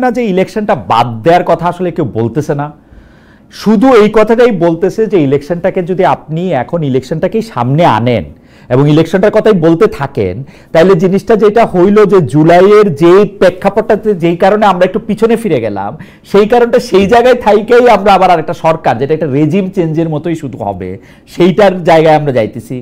না যে ইলেকশনটা বাদ দেওয়ার কথা আসলে কেউ বলতেছে না, শুধু এই কথাটাই বলতেছে যে ইলেকশনটাকে যদি আপনি এখন ইলেকশনটাকেই সামনে আনেন এবং ইলেকশনটার কথাই বলতে থাকেন, তাহলে জিনিসটা যেটা হইল যে জুলাইয়ের যে প্রেক্ষাপটটাতে যেই কারণে আমরা একটু পিছনে ফিরে গেলাম, সেই কারণটা সেই জায়গায় থাইকেই আমরা আবার আরেকটা সরকার যেটা একটা রেজিম চেঞ্জের মতোই শুধু হবে, সেইটার জায়গায় আমরা যাইতেছি।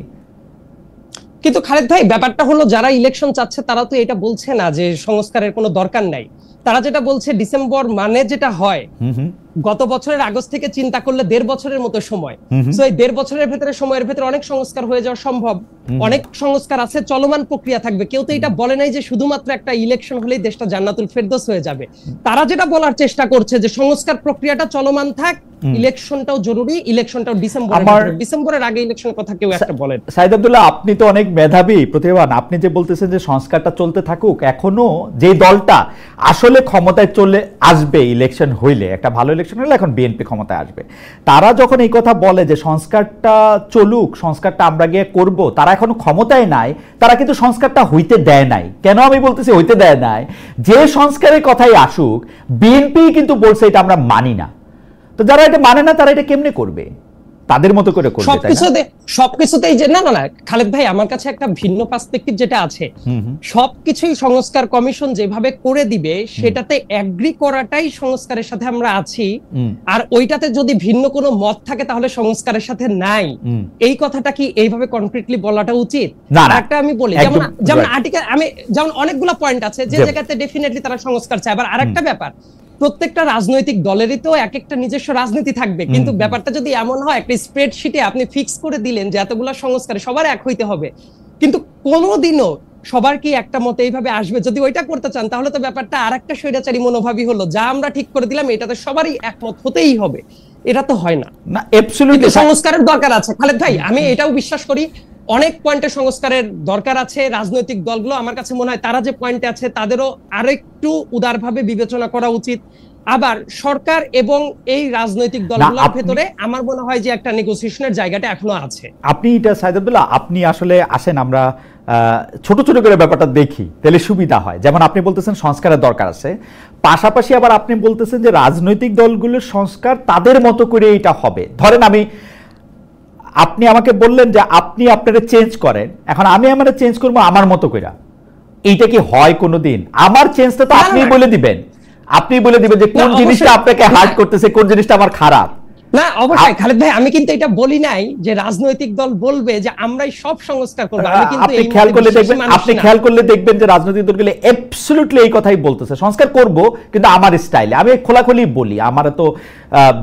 কিন্তু খালেদ ভাই, ব্যাপারটা হলো যারা ইলেকশন চাচ্ছে তারা তো এটা বলছে না যে সংস্কারের কোনো দরকার নাই। তারা যেটা বলছে ডিসেম্বর মানে যেটা হয় গত বছরের আগস্ট থেকে চিন্তা করলে 1.5 বছরের মতো সময়। সো এই 1.5 বছরের ভেতরে সময়ের ভেতরে অনেক সংস্কার হয়ে যাওয়া সম্ভব, অনেক সংস্কার আছে, চলমান প্রক্রিয়া থাকবে। কেউ তো এটা বলে নাই যে শুধুমাত্র একটা ইলেকশন হলেই দেশটা জান্নাতুল ফেরদৌস হয়ে যাবে। তারা যেটা বলার চেষ্টা করছে যে সংস্কার প্রক্রিয়াটা চলমান থাক, ইলেকশনটাও জরুরি, ইলেকশনটাও ডিসেম্বরের আগে ইলেকশনের কথা কেউ একটা বলেন। সাইদ আব্দুল্লাহ, আপনি তো অনেক মেধাবী প্রতিভাবান, আপনি যে বলতেছেন যে সংস্কারটা চলতে থাকুক, এখনো যে দলটা আসলে ক্ষমতায় চলে আসবে ইলেকশন হইলে, একটা ভালো ইলেকশন হলে এখন বিএনপি ক্ষমতায় আসবে, তারা যখন এই কথা বলে যে সংস্কারটা চলুক, সংস্কারটা আমরা গিয়ে করব, তারা এখনো ক্ষমতায় নাই, তারা কিন্তু সংস্কারটা হইতে দেয় নাই। কেন আমি বলতেছি হইতে দেয় নাই? যে সংস্কারের কথাই আসুক, বিএনপি কিন্তু বলছে এটা আমরা মানি না। তো যারা এটা মানে না তারা এটা কেমনে করবে? তাদের মতো করে করবে। সবকিছুতেই যে না না না খালেদ ভাই, আমার কাছে একটা ভিন্ন পার্সপেক্টিভ যেটা আছে, সবকিছুই সংস্কার কমিশন যেভাবে করে দিবে সেটাতে এগ্রি করাটাই সংস্কারের সাথে আমরা আছি, আর ওইটাতে যদি ভিন্ন কোনো মত থাকে তাহলে সংস্কারের সাথে নাই, এই কথাটা কি এইভাবে কনক্রিটলি বলাটা উচিত? একটা আমি বলি, যেমন আর্টিকেল, আমি যেমন অনেকগুলো পয়েন্ট আছে যে জায়গাতে ডেফিনেটলি তারা সংস্কার চায়। আবার আরেকটা ব্যাপার, প্রত্যেকটা রাজনৈতিক দলেরই তো এক একটা নিজস্ব রাজনীতি থাকবে, কিন্তু ব্যাপারটা যদি এমন হয় একটা স্প্রেডশিটে আপনি ফিক্স করে দিলেন যে এতগুলো সংস্কার সবার এক হইতে হবে, কিন্তু কোনোদিনও সবার কি একটা মতে এইভাবে আসবে? যদি ওইটা করতে চান তাহলে তো ব্যাপারটা আরেকটা স্বৈরাচারী মনোভাবই হলো, যা আমরা ঠিক করে দিলাম এটাতে সবারই একমত হতেই হবে। এটা তো হয় না। অ্যাবসলিউটলি সংস্কারের দরকার আছে খালেদ ভাই, আমি এটাও বিশ্বাস করি অনেক পয়েন্টে সংস্কারের দরকার আছে। রাজনৈতিক দলগুলো আমার কাছে মনে হয় তারা যে পয়েন্টে আছে তাদেরও আরেকটু উদারভাবে বিবেচনা করা উচিত। আবার সরকার এবং এই রাজনৈতিক দলগুলোর ভেতরে আমার মনে হয় যে একটা নেগোসিয়েশনের জায়গাটা এখনো আছে। আপনি এটা সাইদ আব্দুল্লাহ, আপনি আসলে আসেন, আমরা ছোট ছোট করে ব্যাপারটা দেখি, তাহলে সুবিধা হয়। যেমন আপনি বলতেছেন সংস্কারের দরকার আছে, পাশাপাশি আবার আপনি বলতেছেন যে রাজনৈতিক দলগুলোর সংস্কার তাদের মতো করে এটা হবে। ধরেন আপনি আমাকে বললেন যে আপনি আপনারা চেঞ্জ করেন, এখন আমি আমার চেঞ্জ করবো আমার মতো করে, এইটা কি হয় কোনোদিন? আমার চেঞ্জটা তো আপনি বলে দিবেন, আপনি বলে দিবেন যে কোন জিনিসটা আপনাকে হার্ট করতেছে, কোন জিনিসটা আমার খারাপ। না অবশ্যই খালেদ ভাই, আমি কিন্তু এটা বলি নাই যে রাজনৈতিক দল বলবে যে আমরাই সব সংস্কার করব। আমি কিন্তু আপনি খেয়াল করলে দেখবেন যে রাজনৈতিক দলগুলো অ্যাবসলিউটলি এই কথাই বলতেছে, সংস্কার করব কিন্তু আমার স্টাইলে। আমি খোলাখুলি বলি, আমার তো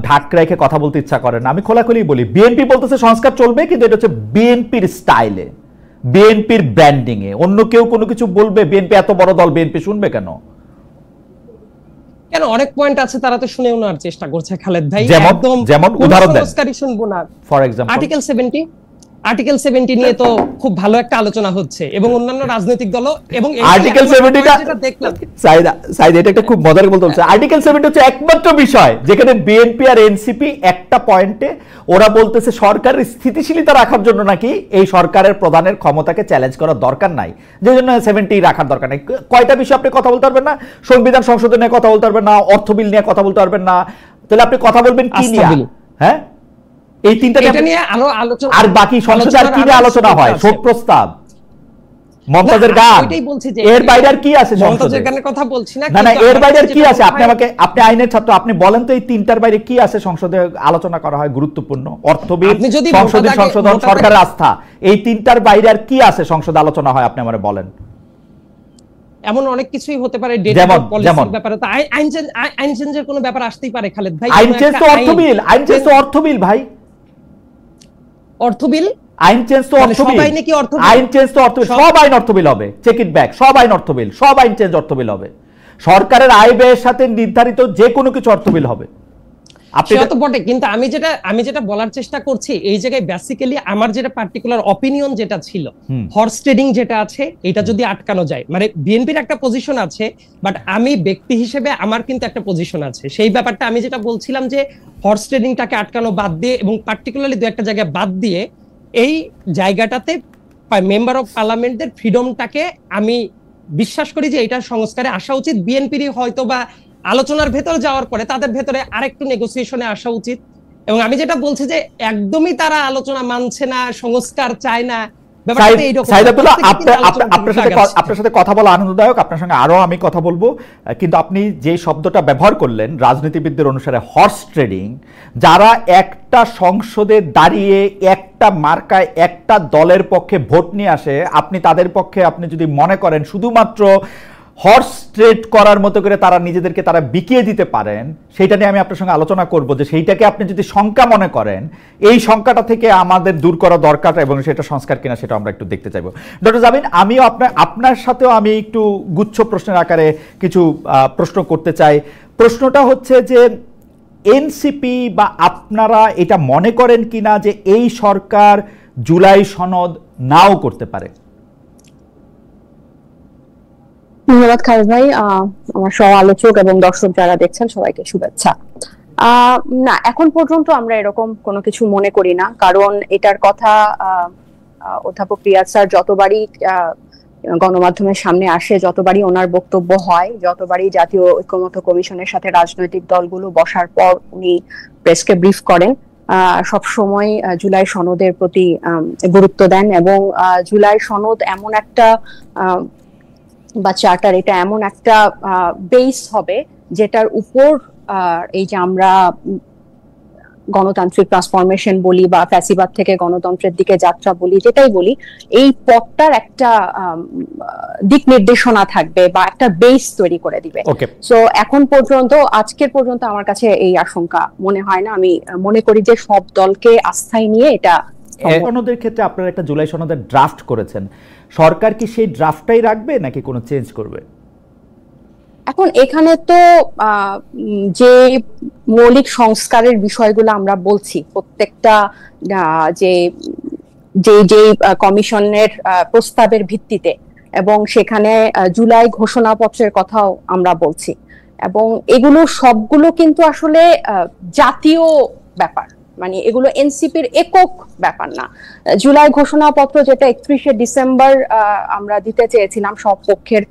ঢাক রেখে কথা বলতে ইচ্ছা করে না, আমি খোলাখুলি বলি। বিএনপি বলতেছে সংস্কার চলবে, কিন্তু এটা হচ্ছে বিএনপির স্টাইলে, বিএনপির ব্র্যান্ডিং এ। অন্য কেউ কোনো কিছু বলবে, বিএনপি এত বড় দল, বিএনপি শুনবে কেন? কেন, অনেক পয়েন্ট আছে তারা তো শুনেও নেওয়ার চেষ্টা করছে খালেদ ভাই। যেমন উদাহরণ দেন, সংস্কারই শুনবো না। ফর এক্সাম্পল আর্টিকেল 70 নিয়ে তো খুব ভালো একটা আলোচনা হচ্ছে, এবং অন্যান্য রাজনৈতিক দল এবং আর্টিকেল 70টা দেখলাম সাইদ, এটা একটা খুব মজার বলতে হচ্ছে। আর্টিকেল 70 হচ্ছে একমাত্র বিষয় যেখানে বিএনপি আর এনসিপি একটা পয়েন্টে ওরা বলতেছে সরকারের স্থিতিশীলতা রাখার জন্য নাকি এই সরকারের প্রধানের ক্ষমতাকে চ্যালেঞ্জ করার দরকার নাই, যে জন্য 70 রাখার দরকার নাই। কয়টা বিষয় আপনি কথা বলতে পারবেন না? সংবিধান সংশোধন নিয়ে কথা বলতে পারবেন না, অর্থ বিল নিয়ে কথা বলতে পারবেন না, তাহলে আপনি কথা বলবেন কি নিয়ে? হ্যাঁ, এই তিনটা নিয়ে আলোচনা। আর বাকি সংসদে আর কি নিয়ে আলোচনা হয়? শোক প্রস্তাব, মমতাজের গান, এর বাইরে আর কি আছে? মমতাজের গানের কথা বলছি না, না এর বাইরে আর কি আছে? আপনি আইনের ছাত্র, আপনি বলেন তো এই তিনটার বাইরে কি আছে সংসদে আলোচনা করা হয় গুরুত্বপূর্ণ? অর্থবিদ, সংসদীয় সংশোধন, সরকারের আস্থা, এই তিনটার বাইরে আর কি আছে সংসদে আলোচনা হয়? আপনি আমারে বলেন। এমন অনেক কিছুই হতে পারে, ব্যাপারে তো আইন চেঞ্জের কোনো ব্যাপার আসতেই পারে খালেদ ভাই। আইন চেঞ্জ তো অর্থবিল, আইন চেঞ্জ তো অর্থবিল ভাই, অর্থবিল, আইন চেঞ্জ তো অর্থবিল, আইন চেঞ্জ তো অর্থবিল, সব আইন অর্থবিল হবে, চেক ইট ব্যাক, সব আইন অর্থবিল, সব আইন চেঞ্জ অর্থবিল হবে, সরকারের আয় ব্যয়ের সাথে নির্ধারিত যে কোনো কিছু অর্থবিল হবে। সেটা তো বটে, কিন্তু আমি যেটা বলার চেষ্টা করছি এই জায়গায় বেসিক্যালি আমার যেটা পার্টিকুলার অপিনিয়ন যেটা ছিল, হর্স ট্রেডিং যেটা আছে, এটা যদি আটকানো যায়, মানে বিএনপির একটা পজিশন আছে, বাট আমি ব্যক্তি হিসেবে আমার কিন্তু একটা পজিশন আছে। সেই ব্যাপারটা আমি যেটা বলছিলাম যে হর্স ট্রেডিংটাকে আটকানো বাদ দিয়ে, এবং পার্টিকুলারলি দু একটা জায়গায় বাদ দিয়ে, এই জায়গাটাতে মেম্বার অফ পার্লামেন্টের ফ্রিডমটাকে আমি বিশ্বাস করি যে এটা সংস্কারে আসা উচিত। বিএনপির হয়তো বা আলোচনার ভেতরে যাওয়ার পরে তাদের ভেতরে আরেকটু নেগোসিয়েশনে আসা উচিত। এবং আমি যেটা বলছি যে একদমই তারা আলোচনা মানছে না, সংস্কার চায় না, আপনার সাথে কথা বলা আনন্দদায়ক, আপনার সঙ্গে আরো আমি কথা বলবো, কিন্তু আপনি যে শব্দটা ব্যবহার করলেন রাজনীতিবিদদের অনুসারে হর্স ট্রেডিং, যারা একটা সংসদে দাঁড়িয়ে একটা মার্কায় একটা দলের পক্ষে ভোট নিয়ে আসে, আপনি তাদের পক্ষে আপনি যদি মনে করেন শুধুমাত্র হর্স ট্রেড করার মতো করে তারা নিজেদেরকে তারা বিকিয়ে দিতে পারেন, সেইটা নিয়ে আমি আপনার সঙ্গে আলোচনা করব যে সেইটাকে আপনি যদি শঙ্কা মনে করেন, এই শঙ্কাটা থেকে আমাদের দূর করা দরকার এবং সেটা সংস্কার কিনা সেটা আমরা একটু দেখতে চাইব। ডক্টর জামিন, আমিও আপনার সাথেও আমি একটু গুচ্ছ প্রশ্নের আকারে কিছু প্রশ্ন করতে চাই। প্রশ্নটা হচ্ছে যে এনসিপি বা আপনারা এটা মনে করেন কিনা যে এই সরকার জুলাই সনদ নাও করতে পারে? ধন্যবাদ খালেদ ভাই, আমার সহ আলোচক এবং দর্শক যারা দেখছেন সবাইকে শুভেচ্ছা। না, এখন পর্যন্ত আমরা এরকম কোনো কিছু মনে করি না, কারণ এটার কথা অধ্যাপক রিয়াদ স্যার যতবারই গণমাধ্যমের সামনে আসে, যতবারই ওনার বক্তব্য হয়, যতবারই জাতীয় ঐক্যমত্য কমিশনের সাথে রাজনৈতিক দলগুলো বসার পর উনি প্রেসকে ব্রিফ করেন, সব সময় জুলাই সনদের প্রতি গুরুত্ব দেন। এবং জুলাই সনদ এমন একটা বা চার্টার, এটা এমন একটা বেস হবে যেটার উপর এই যে আমরা গণতান্ত্রিক ট্রান্সফরমেশন বলি বা ফ্যাসিবাদ থেকে গণতন্ত্রের দিকে যাত্রা বলি, যেটাই বলি, এই পথটার একটা দিক নির্দেশনা থাকবে বা একটা বেস তৈরি করে দিবে। সো এখন পর্যন্ত, আজকের পর্যন্ত আমার কাছে এই আশঙ্কা মনে হয় না। আমি মনে করি যে সব দলকে আস্থায় নিয়ে এটা সনদের ক্ষেত্রে আপনারা একটা জুলাই সনদের ড্রাফট করেছেন, সরকার কি সেই ড্রাফটটাই রাখবে নাকি কোনো চেঞ্জ করবে? এখন এখানে তো যে মৌলিক সংস্কারের বিষয়গুলো আমরা বলছি, প্রত্যেকটা যে যে যে কমিশনের প্রস্তাবের ভিত্তিতে, এবং সেখানে জুলাই ঘোষণাপত্রের কথাও আমরা বলছি, এবং এগুলো সবগুলো কিন্তু আসলে জাতীয় ব্যাপার, মানে এগুলো এনসিপির একক ব্যাপার না। জুলাই ঘোষণাপত্র যেটা 31শে ডিসেম্বর আমরা দিতে চেয়েছিলাম সব পক্ষের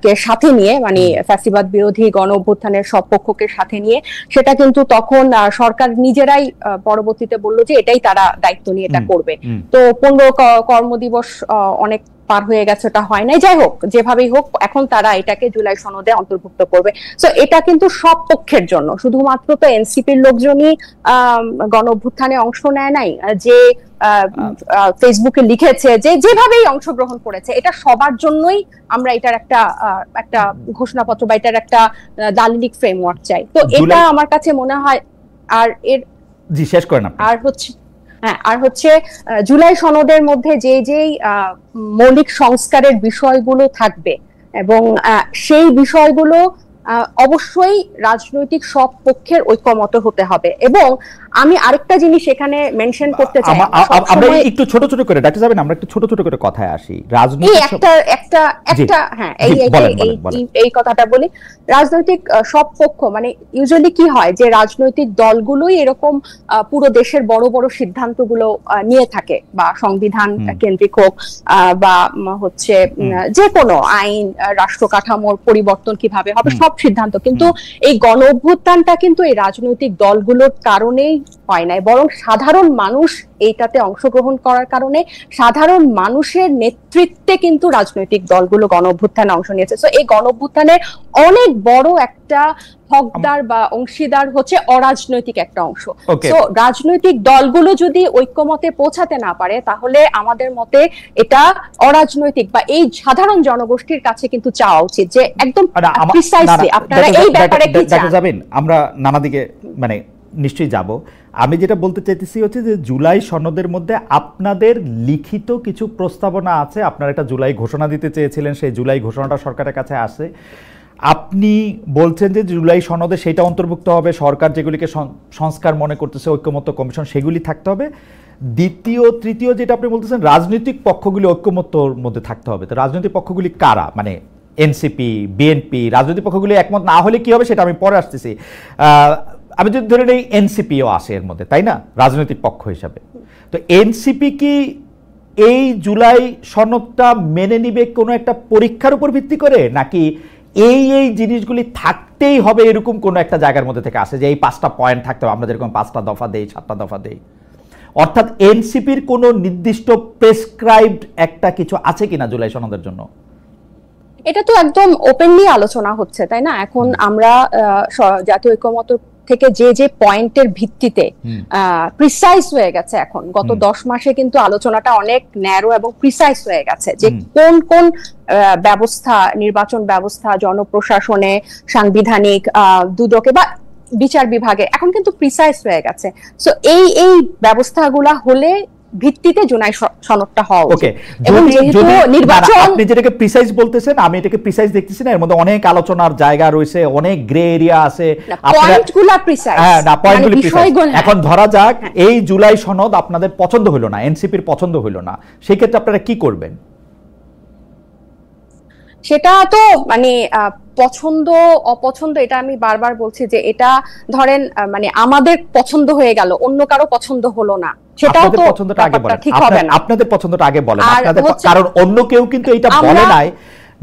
কে সাথে নিয়ে, মানে ফ্যাসিবাদ বিরোধী গণ অভ্যুত্থানের সব পক্ষকে সাথে নিয়ে, সেটা কিন্তু তখন সরকার নিজেরাই পরবর্তীতে বলল যে এটাই তারা দায়িত্ব নিয়ে এটা করবে। তো 15 কর্মদিবস অনেক পার হয়ে গেছে, ওটা হয় নাই। যাই হোক, যেভাবেই হোক, এখন তারা এটাকে জুলাই সনদে অন্তর্ভুক্ত করবে। সো এটা কিন্তু সব পক্ষের জন্য, শুধুমাত্র তো এনসিপির লোকজনই গণ অভ্যুত্থানে অংশ নেয় নাই, যে ফেসবুকে লিখেছে, যে যেভাবেই অংশগ্রহণ করেছে, এটা সবার জন্যই আমরা এটার একটা ঘোষণাপত্র বা এটার একটা দালিলিক ফ্রেমওয়ার্ক চাই। তো এটা আমার কাছে মনে হয়। আর এর জি শেষ করেন আপনি। আর হচ্ছে জুলাই সনদের মধ্যে যে যেই মৌলিক সংস্কারের বিষয়গুলো থাকবে, এবং সেই বিষয়গুলো অবশ্যই রাজনৈতিক সব পক্ষের ঐক্যমত হতে হবে। এবং আমি আরেকটা জিনিস এখানে মেনশন করতে চাই, আমরা একটু ছোট ছোট করে ডাক্তার সাহেব, আমরা একটু ছোট ছোট করে কথায় আসি। রাজনৈতিক এই কথাটা বলি, রাজনৈতিক সব পক্ষ, মানে ইউজুয়ালি কি হয় যে রাজনৈতিক দলগুলোই এরকম পুরো দেশের বড় বড় সিদ্ধান্তগুলো নিয়ে থাকে, বা সংবিধান কেন্দ্রিক হোক বা হচ্ছে যে কোনো আইন, রাষ্ট্র কাঠামোর পরিবর্তন কিভাবে হবে, সব সিদ্ধান্ত। কিন্তু এই গণ অভ্যুত্থানটা কিন্তু এই রাজনৈতিক দলগুলোর কারণেই হয় নাই, বরং সাধারণ মানুষ এইটাতে অংশগ্রহণ করার কারণে, সাধারণ মানুষের নেতৃত্বে কিন্তু রাজনৈতিক দলগুলো গণ অভ্যুত্থানে অংশ নিয়েছে। তো এই গণ অভ্যুত্থানের অনেক বড় একটা হকদার বা অংশীদার হচ্ছে অরাজনৈতিক একটা অংশ। তো রাজনৈতিক দলগুলো যদি ঐক্যমতে পৌঁছাতে না পারে, তাহলে আমাদের মতে এটা অরাজনৈতিক বা এই সাধারণ জনগোষ্ঠীর কাছে কিন্তু চাওয়া উচিত যে একদম প্রিসাইসলি আপনারা এই ব্যাপারে কি চান। যাবেন, আমরা নানা দিকে মানে নিশ্চয়ই যাব। আমি যেটা বলতে চাইতেছি হচ্ছে যে জুলাই সনদের মধ্যে আপনাদের লিখিত কিছু প্রস্তাবনা আছে, আপনারা একটা জুলাই ঘোষণা দিতে চেয়েছিলেন, সেই জুলাই ঘোষণাটা সরকারের কাছে আসে। আপনি বলছেন যে জুলাই সনদে সেটা অন্তর্ভুক্ত হবে, সরকার যেগুলিকে সংস্কার মনে করতেছে ঐক্যমত্য কমিশন সেগুলি থাকতে হবে। দ্বিতীয় তৃতীয় যেটা আপনি বলতেছেন রাজনৈতিক পক্ষগুলি ঐক্যমত্যর মধ্যে থাকতে হবে। তো রাজনৈতিক পক্ষগুলি কারা, মানে এনসিপি, বিএনপি, রাজনৈতিক পক্ষগুলি একমত না হলে কি হবে সেটা আমি পরে আসতেছি। আমি যদি ধরে নেই এনসিপিও আসে এর মধ্যে, তাই না, রাজনৈতিক পক্ষ হিসাবে। তো এনসিপি কি এই জুলাই সনদটা মেনে নিবে কোনো একটা পরীক্ষার উপর ভিত্তি করে, নাকি এই জিনিসগুলি থাকতেই হবে এরকম কোনো একটা জায়গার মধ্যে থেকে আসে যে এই 5টা পয়েন্ট থাকতে হবে, আমরা যেরকম 5টা দফা দেই 7টা দফা দেই, অর্থাৎ এনসিপির কোনো নির্দিষ্ট প্রেসক্রাইবড একটা কিছু আছে কিনা জুলাই সনদের জন্য? এটা তো একদম ওপেনলি আলোচনা হচ্ছে, তাই না? এখন আমরা জাতীয় ঐক্যমত্য থেকে যে পয়েন্টের ভিত্তিতে প্রিসাইজ হয়ে গেছে, এখন গত 10 মাসে কিন্তু আলোচনাটা অনেক ন্যারো এবং প্রিসাইজ হয়ে গেছে যে কোন কোন ব্যবস্থা, নির্বাচন ব্যবস্থা, জনপ্রশাসনে, সাংবিধানিক দুদকে বা বিচার বিভাগে এখন কিন্তু প্রিসাইজ হয়ে গেছে। সো এই ব্যবস্থাগুলা হলে ভিত্তিতে জুলাই সনদটা হওয়া উচিত। এবং যেহেতু নির্বাচন, আপনি যেটাকে প্রিসাইজ বলতেছেন, আমি এটাকে প্রিসাইজ দেখতেছি না, এর মধ্যে অনেক আলোচনার জায়গা রয়েছে, অনেক গ্রে এরিয়া আছে। পয়েন্টগুলো প্রিসাইজ, হ্যাঁ না, পয়েন্টগুলো প্রিসাইজ। এখন ধরা যাক এই জুলাই সনদ আপনাদের পছন্দ হলো না, এনসিপির পছন্দ হলো না, সেই ক্ষেত্রে আপনারা কি করবেন? সেটা তো মানে পছন্দ অপছন্দ, এটা আমি বারবার বলছি যে এটা ধরেন মানে আমাদের পছন্দ হয়ে গেল, অন্য কারো পছন্দ হলো না, সেটাও তো ঠিক হবে না। আপনাদের পছন্দটা আগে বলেন, আপনাদের, কারণ অন্য কেউ কিন্তু এটা বলে নাই।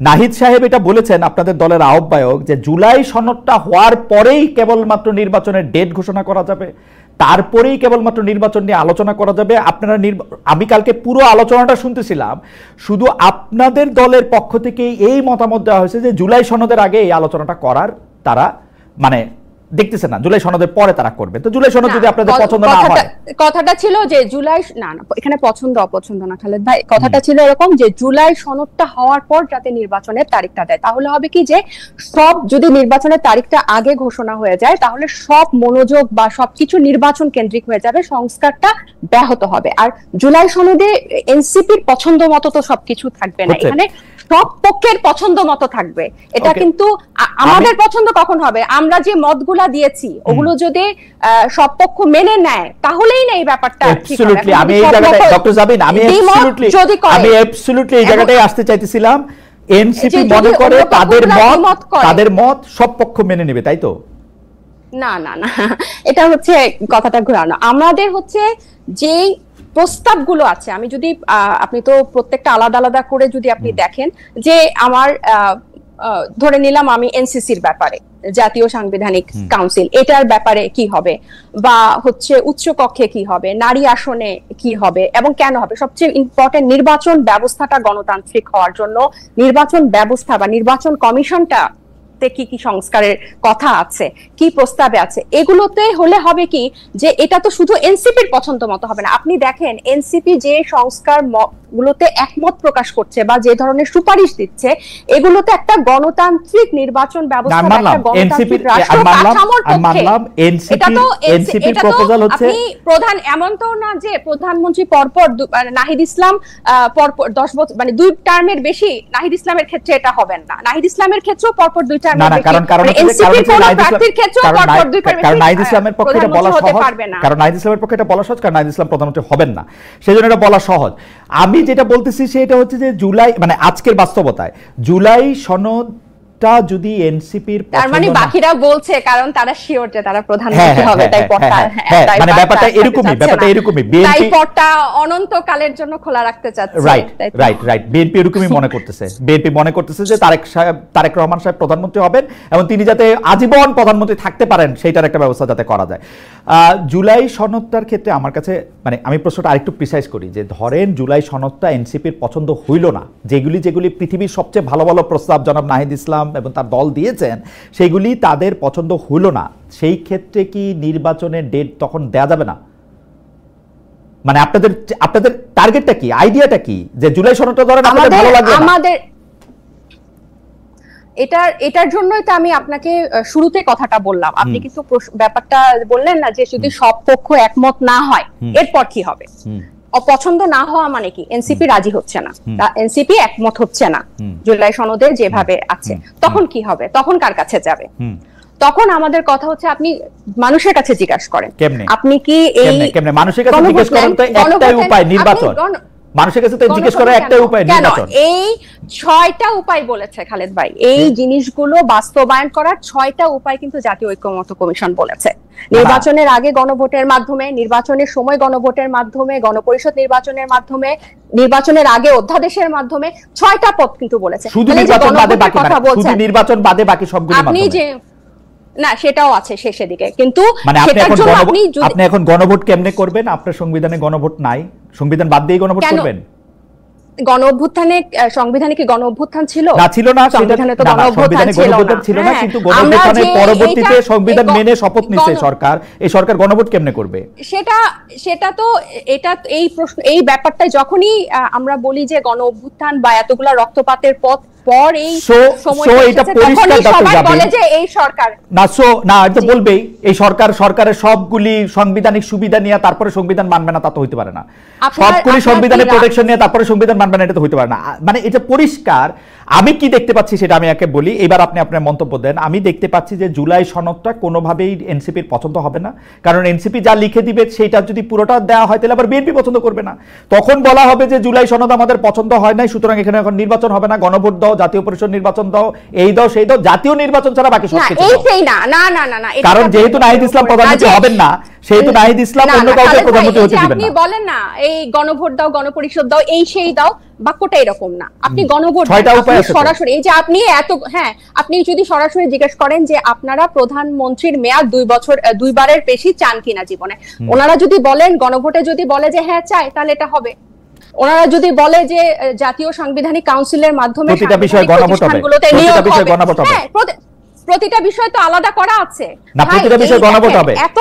নাহিদ সাহেব এটা বলেছেন, আপনাদের দলের আহ্বায়ক, যে জুলাই সনদটা হওয়ার পরেই কেবলমাত্র নির্বাচনের ডেট ঘোষণা করা যাবে, তারপরেই কেবলমাত্র নির্বাচন নিয়ে আলোচনা করা যাবে। আপনারা আমি কালকে পুরো আলোচনাটা শুনতেছিলাম, শুধু আপনাদের দলের পক্ষ থেকে এই মতামত দেওয়া হয়েছে যে জুলাই সনদের আগে এই আলোচনাটা করার তারা মানে দেখতেছে না, জুলাই সনদের পরে তারা করবে। তো জুলাই সনদ যদি আপনাদের পছন্দ না হয়, কথাটা ছিল যে জুলাই না, এখানে পছন্দ অপছন্দ না খালেদ ভাই, কথাটা ছিল এরকম যে জুলাই সনদটা হওয়ার পর যাতে নির্বাচনের তারিখটা দেয়, তাহলে হবে কি যে সব, যদি নির্বাচনের তারিখটা আগে ঘোষণা হয়ে যায় তাহলে সব মনোযোগ বা সবকিছু নির্বাচন কেন্দ্রিক হয়ে যাবে, সংস্কারটা ব্যাহত হবে। আর জুলাই সনদে এনসিপির পছন্দ মতো তো সবকিছু থাকবে না, এখানে সব পক্ষের পছন্দ মতো থাকবে। এটা কিন্তু আমাদের পছন্দ কখন হবে? আমরা যে মতগুলা দিয়েছি ওগুলো যদি সব পক্ষ মেনে নেয় তাহলেই না এই ব্যাপারটা ঠিক হবে। আমি এই জায়গাটায় ডক্টর জাবিন, আমি অ্যাবসলিউটলি এই জায়গাটাই আসতে চাইতেছিলাম। এনসিপি মনে করে তাদের মত সব পক্ষ মেনে নেবে, তাই তো? না না না, এটা হচ্ছে কথাটা ঘোরানো। আমাদের হচ্ছে যেই প্রস্তাবগুলো আছে, আমি যদি আপনি তো প্রত্যেকটা আলাদা আলাদা করে যদি আপনি দেখেন যে আমার ধরে নিলাম আমি এনসিসির ব্যাপারে, জাতীয় সাংবিধানিক কাউন্সিল, এটার ব্যাপারে কি হবে, বা হচ্ছে উচ্চ কক্ষে কি হবে, নারী আসনে কি হবে এবং কেন হবে, সবচেয়ে ইম্পর্টেন্ট নির্বাচন ব্যবস্থাটা গণতান্ত্রিক হওয়ার জন্য নির্বাচন ব্যবস্থা বা নির্বাচন কমিশনটা কি কি সংস্কারের কথা আছে, কি প্রস্তাবে আছে, এগুলোতে হলে হবে কি যে এটা তো শুধু এনসিপির পছন্দ মতো হবে না। আপনি দেখেন এনসিপি যে সংস্কার গুলোতে একমত প্রকাশ করছে বা যে ধরনের সুপারিশ দিচ্ছে, এগুলোতে একটা গণতান্ত্রিক নির্বাচন ব্যবস্থা, একটা গণতান্ত্রিক রাষ্ট্র কাঠামোর পক্ষে। এটা তো আপনি প্রধান, এমন তো না যে প্রধানমন্ত্রী পরপর নাহিদ ইসলাম পরপর 10 বছর মানে 2 টার্মের বেশি, নাহিদ ইসলামের ক্ষেত্রে এটা হবে না, নাহিদ ইসলামের ক্ষেত্রেও পরপর 2 টার্মের বেশি, কারণ প্রার্থীর ক্ষেত্রেও পরপর 2 টার্মের বেশি। কারণ নাহিদ ইসলামের পক্ষে এটা বলা সহজ, কারণ নাহিদ ইসলামের পক্ষে এটা বলা সহজ, কারণ নাহিদ ইসলাম প্রধানমন্ত্রী হবেন না, সেজন্য এটা বলা সহজ। আমি যেটা বলতেছি সেটা হচ্ছে যে জুলাই মানে আজকের বাস্তবতায় জুলাই সনদটা যদি এনসিপির তার মানে বাকিরা বলছে কারণ তারা শিওর যে তারা প্রধানমন্ত্রী হবে, তাই পড়তা মানে ব্যাপারটা এরকমই তাই পড়তা অনন্তকালের জন্য খোলা রাখতে চাচ্ছে। রাইট বিএনপি এরকমই মনে করতেছে, বিএনপি মনে করতেছে যে তারেক রহমান সাহেব প্রধানমন্ত্রী হবেন এবং তিনি যাতে আজীবন প্রধানমন্ত্রী থাকতে পারেন সেইটার একটা ব্যবস্থা যাতে করা যায়। জুলাই সনদটার ক্ষেত্রে আমার কাছে মানে আমি প্রশ্নটা আরেকটু প্রিসাইজ করি যে ধরেন জুলাই সনদটা এনসিপির পছন্দ হইল না, যেগুলি পৃথিবীর সবচেয়ে ভালো ভালো প্রস্তাব জনাব নাহিদ ইসলাম এবং তার দল দিয়েছেন সেগুলি তাদের পছন্দ হইল না, সেই ক্ষেত্রে কি নির্বাচনের ডেট তখন দেয়া যাবে না? মানে আপনাদের টার্গেটটা কি, আইডিয়াটা কি, যে জুলাই সনদটা ধরেন আপনাদের ভালো লাগবে না? আমাদের এটার জন্যই তো আমি আপনাকে শুরুতে কথাটা বললাম, আপনি কিন্তু ব্যাপারটা বললেন না যে যদি সব পক্ষ একমত না হয় এরপর কি হবে। অপছন্দ না হওয়া মানে কি, এনসিপি রাজি হচ্ছে না, এনসিপি একমত হচ্ছে না জুলাই সনদে যেভাবে আছে, তখন কি হবে, তখন কার কাছে যাবে? তখন আমাদের কথা হচ্ছে আপনি মানুষের কাছে জিজ্ঞাসা করেন, আপনি কি এই মানুষের কাছে জিজ্ঞাসা করেন তো একটাই উপায় নির্বাচন। মানুষের কাছে তো জিজ্ঞেস করার একটাই উপায় নির্বাচন। এই 6টা উপায় বলেছে খালেদ ভাই, এই জিনিসগুলো বাস্তবায়ন করার 6টা উপায় কিন্তু জাতীয় ঐকমত্য কমিশন বলেছে। নির্বাচনের আগে গণভোটের মাধ্যমে, নির্বাচনের সময় গণভোটের মাধ্যমে, গণপরিষদ নির্বাচনের মাধ্যমে, নির্বাচনের আগে অধ্যাদেশের মাধ্যমে 6টা পথ কিন্তু বলেছে। শুধু নির্বাচন বাদে বাকি, শুধু নির্বাচন বাদে বাকি সবগুলো আপনি যে না সেটাও আছে শেষের দিকে, কিন্তু মানে আপনি এখন গণভোট কেমনে করবেন? আপনার সংবিধানে গণভোট নাই, সংবিধান বাদ দিয়ে গণভোট করবেন? গণ অভ্যুত্থানে সংবিধানে কি গণ অভ্যুত্থান ছিল? না, ছিল না। সংবিধানে তো গণ অভ্যুত্থান ছিল না, কিন্তু গণ অভ্যুত্থানের পরবর্তীতে সংবিধান মেনে শপথ নিছে সরকার, এই সরকার গণভোট কেমনে করবে? সেটা তো এটা এই প্রশ্ন, এই ব্যাপারটা যখনই আমরা বলি যে গণ অভ্যুত্থান বা এতগুলা রক্তপাতের পর এই সময়টা সবাই বলে যে এই সরকার না এটা বলবেই এই সরকারের সবগুলি সাংবিধানিক সুবিধা নিয়ে তারপরে সংবিধান মানবে না, তা তো হইতে পারে না। সবগুলি সংবিধানের প্রোটেকশন নিয়ে তারপরে সংবিধান মানবে না, এটা তো হইতে পারে না। মানে এটা পরিষ্কার। আমি কি দেখতে পাচ্ছি সেটা আমি একে বলি, এবার আপনি আপনার মন্তব্য দেন। আমি দেখতে পাচ্ছি যে জুলাই সনদটা কোনোভাবেই এনসিপির পছন্দ হবে না, কারণ এনসিপি যা লিখে দিবে সেটা যদি পুরোটা দেওয়া হয় তাহলে আবার বিএনপি পছন্দ করবে না। তখন বলা হবে যে জুলাই সনদ আমাদের পছন্দ হয় নাই, সুতরাং এখানে এখন নির্বাচন হবে না, গণভোট দাও, জাতীয় পরিষদ নির্বাচন দাও, এই দাও সেই দাও, জাতীয় নির্বাচন ছাড়া বাকি সবকিছু না। কারণ যেহেতু নাহিদ ইসলাম প্রধানমন্ত্রী হবেন না, সেহেতু নাহিদ ইসলাম অন্য কাউকে প্রধানমন্ত্রী হতে দিবেন না। আপনি বলেন না এই গণভোট দাও, গণপরিষদ দাও, এই সেই দাও, বাক্যটা এরকম না। আপনি গণভোট সরাসরি, এই যে আপনি আপনি যদি সরাসরি জিজ্ঞেস করেন যে আপনারা প্রধানমন্ত্রীর মেয়াদ 2 বছর 2 বারের বেশি চান কিনা জীবনে, ওনারা যদি বলেন গণভোটে যদি বলে যে হ্যাঁ চাই, তাহলে এটা হবে। ওনারা যদি বলে যে জাতীয় সাংবিধানিক কাউন্সিলের মাধ্যমে প্রতিটা বিষয় গণভোট হবে, প্রতিটা বিষয় তো আলাদা করা আছে না, প্রতিটা বিষয় গণভোট হবে। এত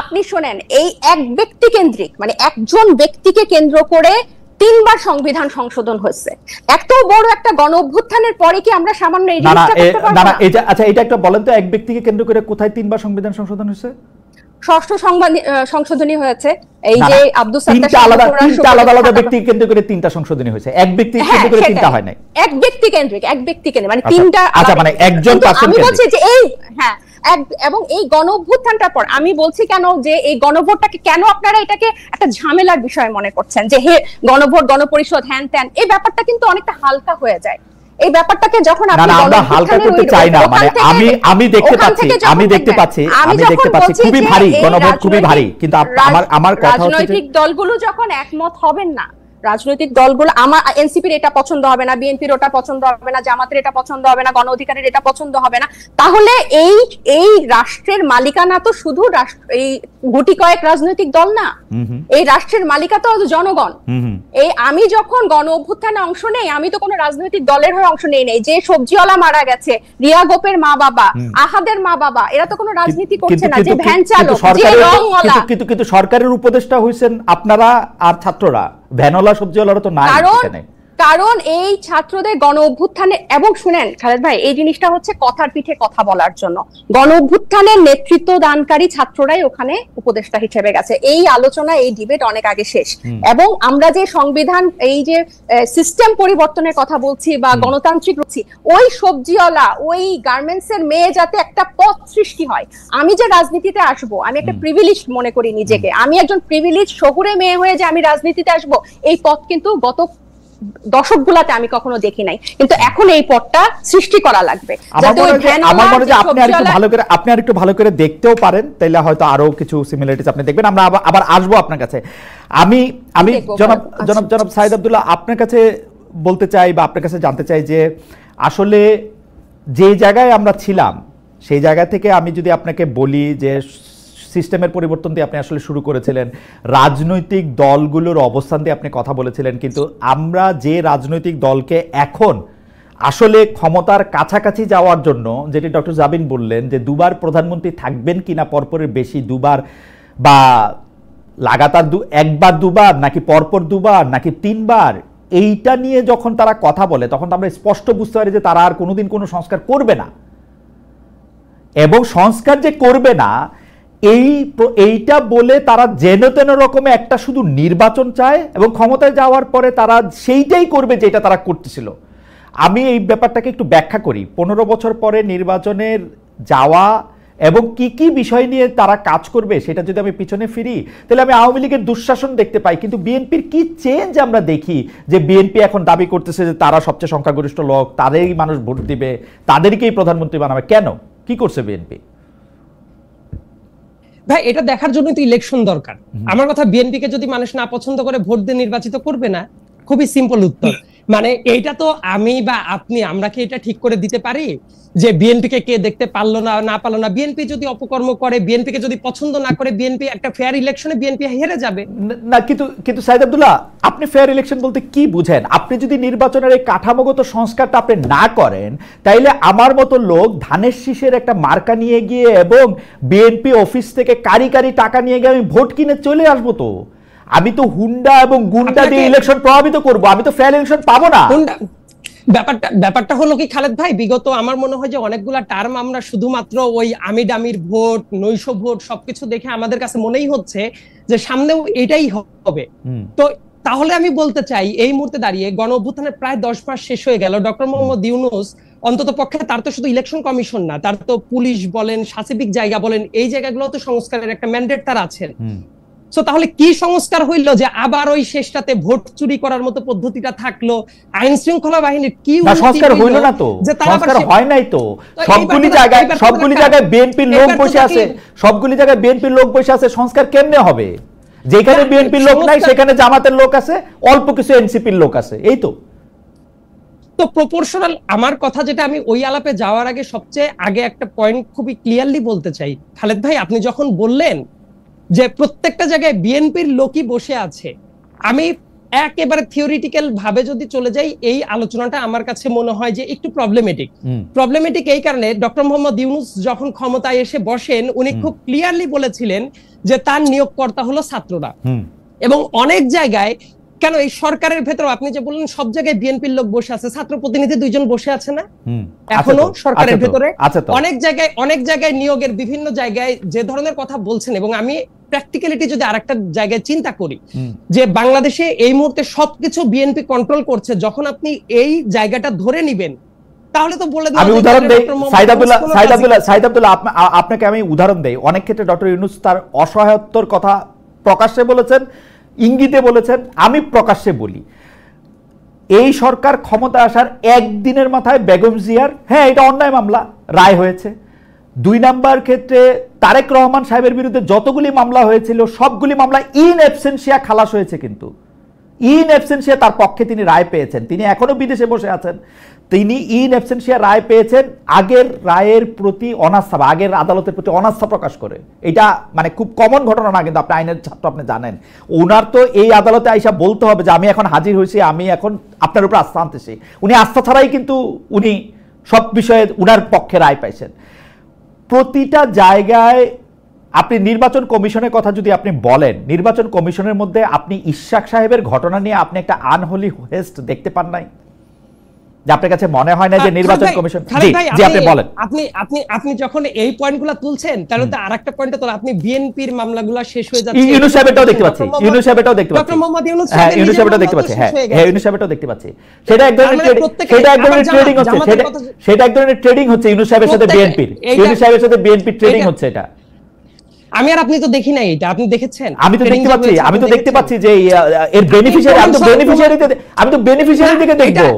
আপনি শোনেন, এই এক ব্যক্তি কেন্দ্রিক, মানে একজন ব্যক্তিকে কেন্দ্র করে 3 বার সংবিধান সংশোধন হয়েছে। এত বড় একটা গণ অভ্যুত্থানের পরে কি আমরা সামান্য এই জিনিসটা করতে পারবো না? আচ্ছা এটা একটা বলেন তো, এক ব্যক্তিকে কেন্দ্র করে কোথায় 3 বার সংবিধান সংশোধন হয়েছে? 6ষ্ঠ সংশোধনী হয়েছে। এই যে আব্দুল সাত্তার আলাদা ব্যক্তিকে কেন্দ্র করে 3টা সংশোধনী হয়েছে, এক ব্যক্তিকে কেন্দ্র করে 3টা হয় নাই। এক ব্যক্তি কেন্দ্রিক মানে 3টা। আচ্ছা মানে একজন পার্সন আমি বলছি যে এই এবং এই গণ অভ্যুত্থানটার পর আমি বলছি কেন যে এই গণভোটটাকে কেন আপনারা এটাকে একটা ঝামেলার বিষয় মনে করছেন, যে হে গণভোট, গণপরিষদ, হ্যান ত্যান, এই ব্যাপারটা কিন্তু অনেকটা হালকা হয়ে যায়। এই ব্যাপারটারটা যখন আপনি আমরা হালকা করতে চাই না, মানে আমি দেখতে পাচ্ছি খুবই ভারী, গণভোট খুবই ভারী, কিন্তু আমার কথা হচ্ছে রাজনৈতিক দলগুলো যখন একমত হবেন না, রাজনৈতিক দলগুলো, আমার এনসিপির এটা পছন্দ হবে না, বিএনপির ওটা পছন্দ হবে না, জামাতের এটা পছন্দ হবে না, গণ অধিকারের এটা পছন্দ হবে না, তাহলে এই রাষ্ট্রের মালিকানা তো শুধু এই গুটি কয়েক রাজনৈতিক দল না, এই রাষ্ট্রের মালিকা তো জনগণ। এই আমি যখন গণ অভ্যুত্থানে অংশ নেই, আমি তো কোনো রাজনৈতিক দলের হয়ে অংশ নেই। যে সবজিওয়ালা মারা গেছে, রিয়া গোপের মা বাবা, আহাদের মা বাবা, এরা তো কোনো রাজনীতি করছে না। যে ভ্যান চালক, যে রংওয়ালা, কিন্তু সরকারের উপদেষ্টা হইছেন আপনারা আর ছাত্ররা, ভ্যানওয়ালা সবজিওয়ালারা তো নাই এখানে। কারণ এই ছাত্রদের গণ অভ্যুত্থানে, এবং শুনেন খালেদ ভাই, এই জিনিসটা হচ্ছে কথার পিঠে কথা বলার জন্য, গণ অভ্যুত্থানের নেতৃত্ব দানকারী ছাত্ররাই ওখানে উপদেষ্টা হিসেবে গেছে। এই আলোচনা, এই ডিবেট অনেক আগে শেষ। এবং আমরা যে সংবিধান, এই যে সিস্টেম পরিবর্তনের কথা বলছি বা গণতান্ত্রিক বলছি, ওই সবজিওয়ালা, ওই গার্মেন্টস এর মেয়ে যাতে একটা পথ সৃষ্টি হয়। আমি যে রাজনীতিতে আসবো, আমি একটা প্রিভিলেজ মনে করি নিজেকে, আমি একজন প্রিভিলেজ শহুরে মেয়ে হয়ে যে আমি রাজনীতিতে আসবো, এই পথ কিন্তু গত দশকগুলাতে আমি কখনো দেখি নাই, কিন্তু এখন এই পথটা সৃষ্টি করা লাগবে। আমার মনে হয় আপনি আরেকটু ভালো করে দেখতেও পারেন, তাইলে হয়তো আরো কিছু সিমিলারিটিস আপনি দেখবেন। আমরা আবার আসবো আপনার কাছে। আমি জনাব সাইদ আব্দুল্লাহ, আপনার কাছে বলতে চাই বা আপনার কাছে জানতে চাই যে আসলে যে জায়গায় আমরা ছিলাম সেই জায়গা থেকে আমি যদি আপনাকে বলি যে সিস্টেমের পরিবর্তন দিয়ে আপনি আসলে শুরু করেছিলেন, রাজনৈতিক দলগুলোর অবস্থান দিয়ে আপনি কথা বলেছিলেন, কিন্তু আমরা যে রাজনৈতিক দলকে এখন আসলে ক্ষমতার কাছাকাছি যাওয়ার জন্য, যেটি ডক্টর জাবিন বললেন যে 2বার প্রধানমন্ত্রী থাকবেন কিনা পরপরের বেশি, 2বার বা লাগাতার 1বার 2বার, নাকি পরপর 2বার, নাকি 3বার, এইটা নিয়ে যখন তারা কথা বলে তখন আমরা স্পষ্ট বুঝতে পারি যে তারা আর কোনোদিন কোনো সংস্কার করবে না। এবং সংস্কার যে করবে না এইটা বলে তারা যেন তেন রকমে একটা শুধু নির্বাচন চায়, এবং ক্ষমতায় যাওয়ার পরে তারা সেইটাই করবে যেটা তারা করতেছিল। আমি এই ব্যাপারটাকে একটু ব্যাখ্যা করি। 15 বছর পরে নির্বাচনের যাওয়া এবং কি কি বিষয় নিয়ে তারা কাজ করবে সেটা যদি আমি পিছনে ফিরি, তাহলে আমি আওয়ামী লীগের দুঃশাসন দেখতে পাই, কিন্তু বিএনপির কি চেঞ্জ আমরা দেখি যে বিএনপি এখন দাবি করতেছে যে তারা সবচেয়ে সংখ্যাগরিষ্ঠ লোক, তাদেরই মানুষ ভোট দিবে, তাদেরকেই প্রধানমন্ত্রী বানাবে। কেন, কি করছে বিএনপি? ভাই এটা দেখার জন্য তো ইলেকশন দরকার। আমার কথা, বিএনপি কে যদি মানুষ না পছন্দ করে ভোট দিয়ে নির্বাচিত করবে না? খুবই সিম্পল উত্তর। মানে এইটা তো আমি বা আপনি, আমরা কি এটা ঠিক করে দিতে পারি যে বিএনপি কে কে দেখতে পারলো না পারলো না? বিএনপি যদি অপকর্ম করে, বিএনপি কে যদি পছন্দ না করে, বিএনপি একটা ফেয়ার ইলেকশনে বিএনপি হেরে যাবে না। কিন্তু সাইদ আব্দুল্লাহ, আপনি ফেয়ার ইলেকশন বলতে কি বুঝেন? আপনি যদি নির্বাচনের এই কাঠামোগত সংস্কারটা আপনি না করেন, তাইলে আমার মতো লোক ধানের শীষের একটা মার্কা নিয়ে গিয়ে এবং বিএনপি অফিস থেকে কারি কারি টাকা নিয়ে গিয়ে আমি ভোট কিনে চলে আসবো, তো আমি তো হুন্ডা এবং গুন্ডা দিয়ে ইলেকশন প্রভাবিত করব, আমি তো ফেয়ার ইলেকশন পাবো না। ব্যাপারটা হলো কি খালেদ ভাই, বিগত আমার মনে হয় যে অনেকগুলা টার্ম আমরা শুধুমাত্র ওই আমি ডামির ভোট, নৈশ ভোট সবকিছু দেখে আমাদের কাছে মনেই হচ্ছে যে সামনেও এটাই হবে। তো তাহলে আমি বলতে চাই, এই মুহূর্তে দাঁড়িয়ে গণ অভ্যুত্থানের প্রায় 10 মাস শেষ হয়ে গেল। ডক্টর মোহাম্মদ ইউনূস অন্তত পক্ষে, তার তো শুধু ইলেকশন কমিশন না, তার তো পুলিশ বলেন, শাসিবিক জায়গা বলেন, এই জায়গাগুলো তো সংস্কারের একটা ম্যান্ডেট তার আছে। সো তাহলে কি সংস্কার হইলো যে আবার ওই শেষটাতে ভোট চুরি করার মতো পদ্ধতিটা থাকলো? আইন শৃঙ্খলা বাহিনীর কি সংস্কার হইল না? তো সংস্কার হয় নাই তো। সবগুলি জায়গায় বিএনপির লোক বসে আছে, সবগুলি জায়গায় বিএনপির লোক বসে আছে, সংস্কার কেমনে হবে? যেখানে বিএনপির লোক নাই সেখানে জামাতের লোক আছে, অল্প কিছু এনসিপির লোক আছে, এই তো। তো প্রপোর্শনাল, আমার কথা যেটা আমি ওই আলাপে যাওয়ার আগে সবচেয়ে আগে একটা পয়েন্ট খুবই ক্লিয়ারলি বলতে চাই। খালেদ ভাই, আপনি যখন বললেন যে প্রত্যেকটা জায়গায় বিএনপির লোকই বসে আছে, আমি একেবারে থিওরিটিক্যাল ভাবে যদি চলে যাই, এই আলোচনাটা আমার কাছে মনে হয় যে একটু প্রবলেমেটিক এই কারণে, ডক্টর মোহাম্মদ ইউনূস যখন ক্ষমতায় এসে বসেন, উনি খুব ক্লিয়ারলি বলেছিলেন যে তার নিয়োগকর্তা হলো ছাত্ররা। এবং অনেক জায়গায়, কেন এই সরকারের ভেতর আপনি যে বললেন সব জায়গায় বিএনপির লোক বসে আছে, ছাত্র প্রতিনিধি 2 জন বসে আছে না এখনো সরকারের ভেতরে? অনেক জায়গায় নিয়োগের বিভিন্ন জায়গায় যে ধরনের কথা বলছেন, এবং আমি প্র্যাকটিক্যালিটি যদি আরেকটা জায়গায় চিন্তা করি যে বাংলাদেশে এই মুহূর্তে সবকিছু বিএনপি কন্ট্রোল করছে, যখন আপনি এই জায়গাটা ধরে নিবেন, তাহলে তো বলে আমি উদাহরণ দেই সাইদ আব্দুল্লাহ, আপনাকে আমি উদাহরণ দেই। অনেক ক্ষেত্রে ডক্টর ইউনূস তার অসহায়ত্বর কথা প্রকাশ্যে বলেছেন, ইঙ্গিতে বলেছেন, আমি প্রকাশ্যে বলি। এই সরকার ক্ষমতা আসার একদিনের মাথায় বেগম জিয়ার, হ্যাঁ এটা অন্যায় মামলা, রায় হয়েছে। 2 নাম্বার ক্ষেত্রে তারেক রহমান সাহেবের বিরুদ্ধে যতগুলি মামলা হয়েছিল সবগুলি মামলা ইন অ্যাবসেন্সিয়া খালাস হয়েছে, কিন্তু ইন অ্যাবসেন্সিয়া তার পক্ষে তিনি রায় পেয়েছেন। তিনি এখনো বিদেশে বসে আছেন, তিনি ইন অ্যাবসেন্সিয়া রায় পেয়েছেন আগের রায়ের প্রতি অনাস্থা বা আগের আদালতের প্রতি অনাস্থা প্রকাশ করে। এটা মানে খুব কমন ঘটনা না, কিন্তু আপনি আইনের ছাত্র, আপনি জানেন। ওনার তো এই আদালতে আইসা বলতে হবে যে আমি এখন হাজির হয়েছি, আমি এখন আপনার উপর আস্থা আনতেছি। উনি আস্থা ছাড়াই কিন্তু উনি সব বিষয়ে উনার পক্ষে রায় পাইছেন। প্রতিটা জায়গায় আপনি নির্বাচন কমিশনের কথা যদি আপনি বলেন, নির্বাচন কমিশনের মধ্যে আপনি ইশাক সাহেবের ঘটনা নিয়ে আপনি একটা আনহোলি হেস্ট দেখতে পান নাই? যে আপনার কাছে মনে হয় না যে নির্বাচন কমিশন? জি আপনি বলেন। আপনি যখন এই পয়েন্টগুলো তুলছেন, তাহলে তো আরেকটা পয়েন্টে তো আপনি বিএনপির মামলাগুলো শেষ হয়ে যাচ্ছে। ইউনূস সাহেবটাও দেখতে পাচ্ছি, ইউনূস সাহেবটাও দেখতে পাচ্ছি, হ্যাঁ ইউনূস সাহেবটাও দেখতে পাচ্ছি, হ্যাঁ ইউনূস সাহেবটাও দেখতে পাচ্ছি। সেটা এক ধরনের ট্রেডিং হচ্ছে, সেটা এক ধরনের ট্রেডিং হচ্ছে ইউনূস সাহেবের সাথে বিএনপির, ইউনূস সাহেবের সাথে বিএনপির ট্রেডিং হচ্ছে এটা। আমি আর আপনি তো দেখি নাই এটা, আপনি দেখেছেন? আমি তো দেখতে পাচ্ছি যে এর বেনিফিশিয়ারি, আমি তো বেনিফিশিয়ারি দিকে দেখবো।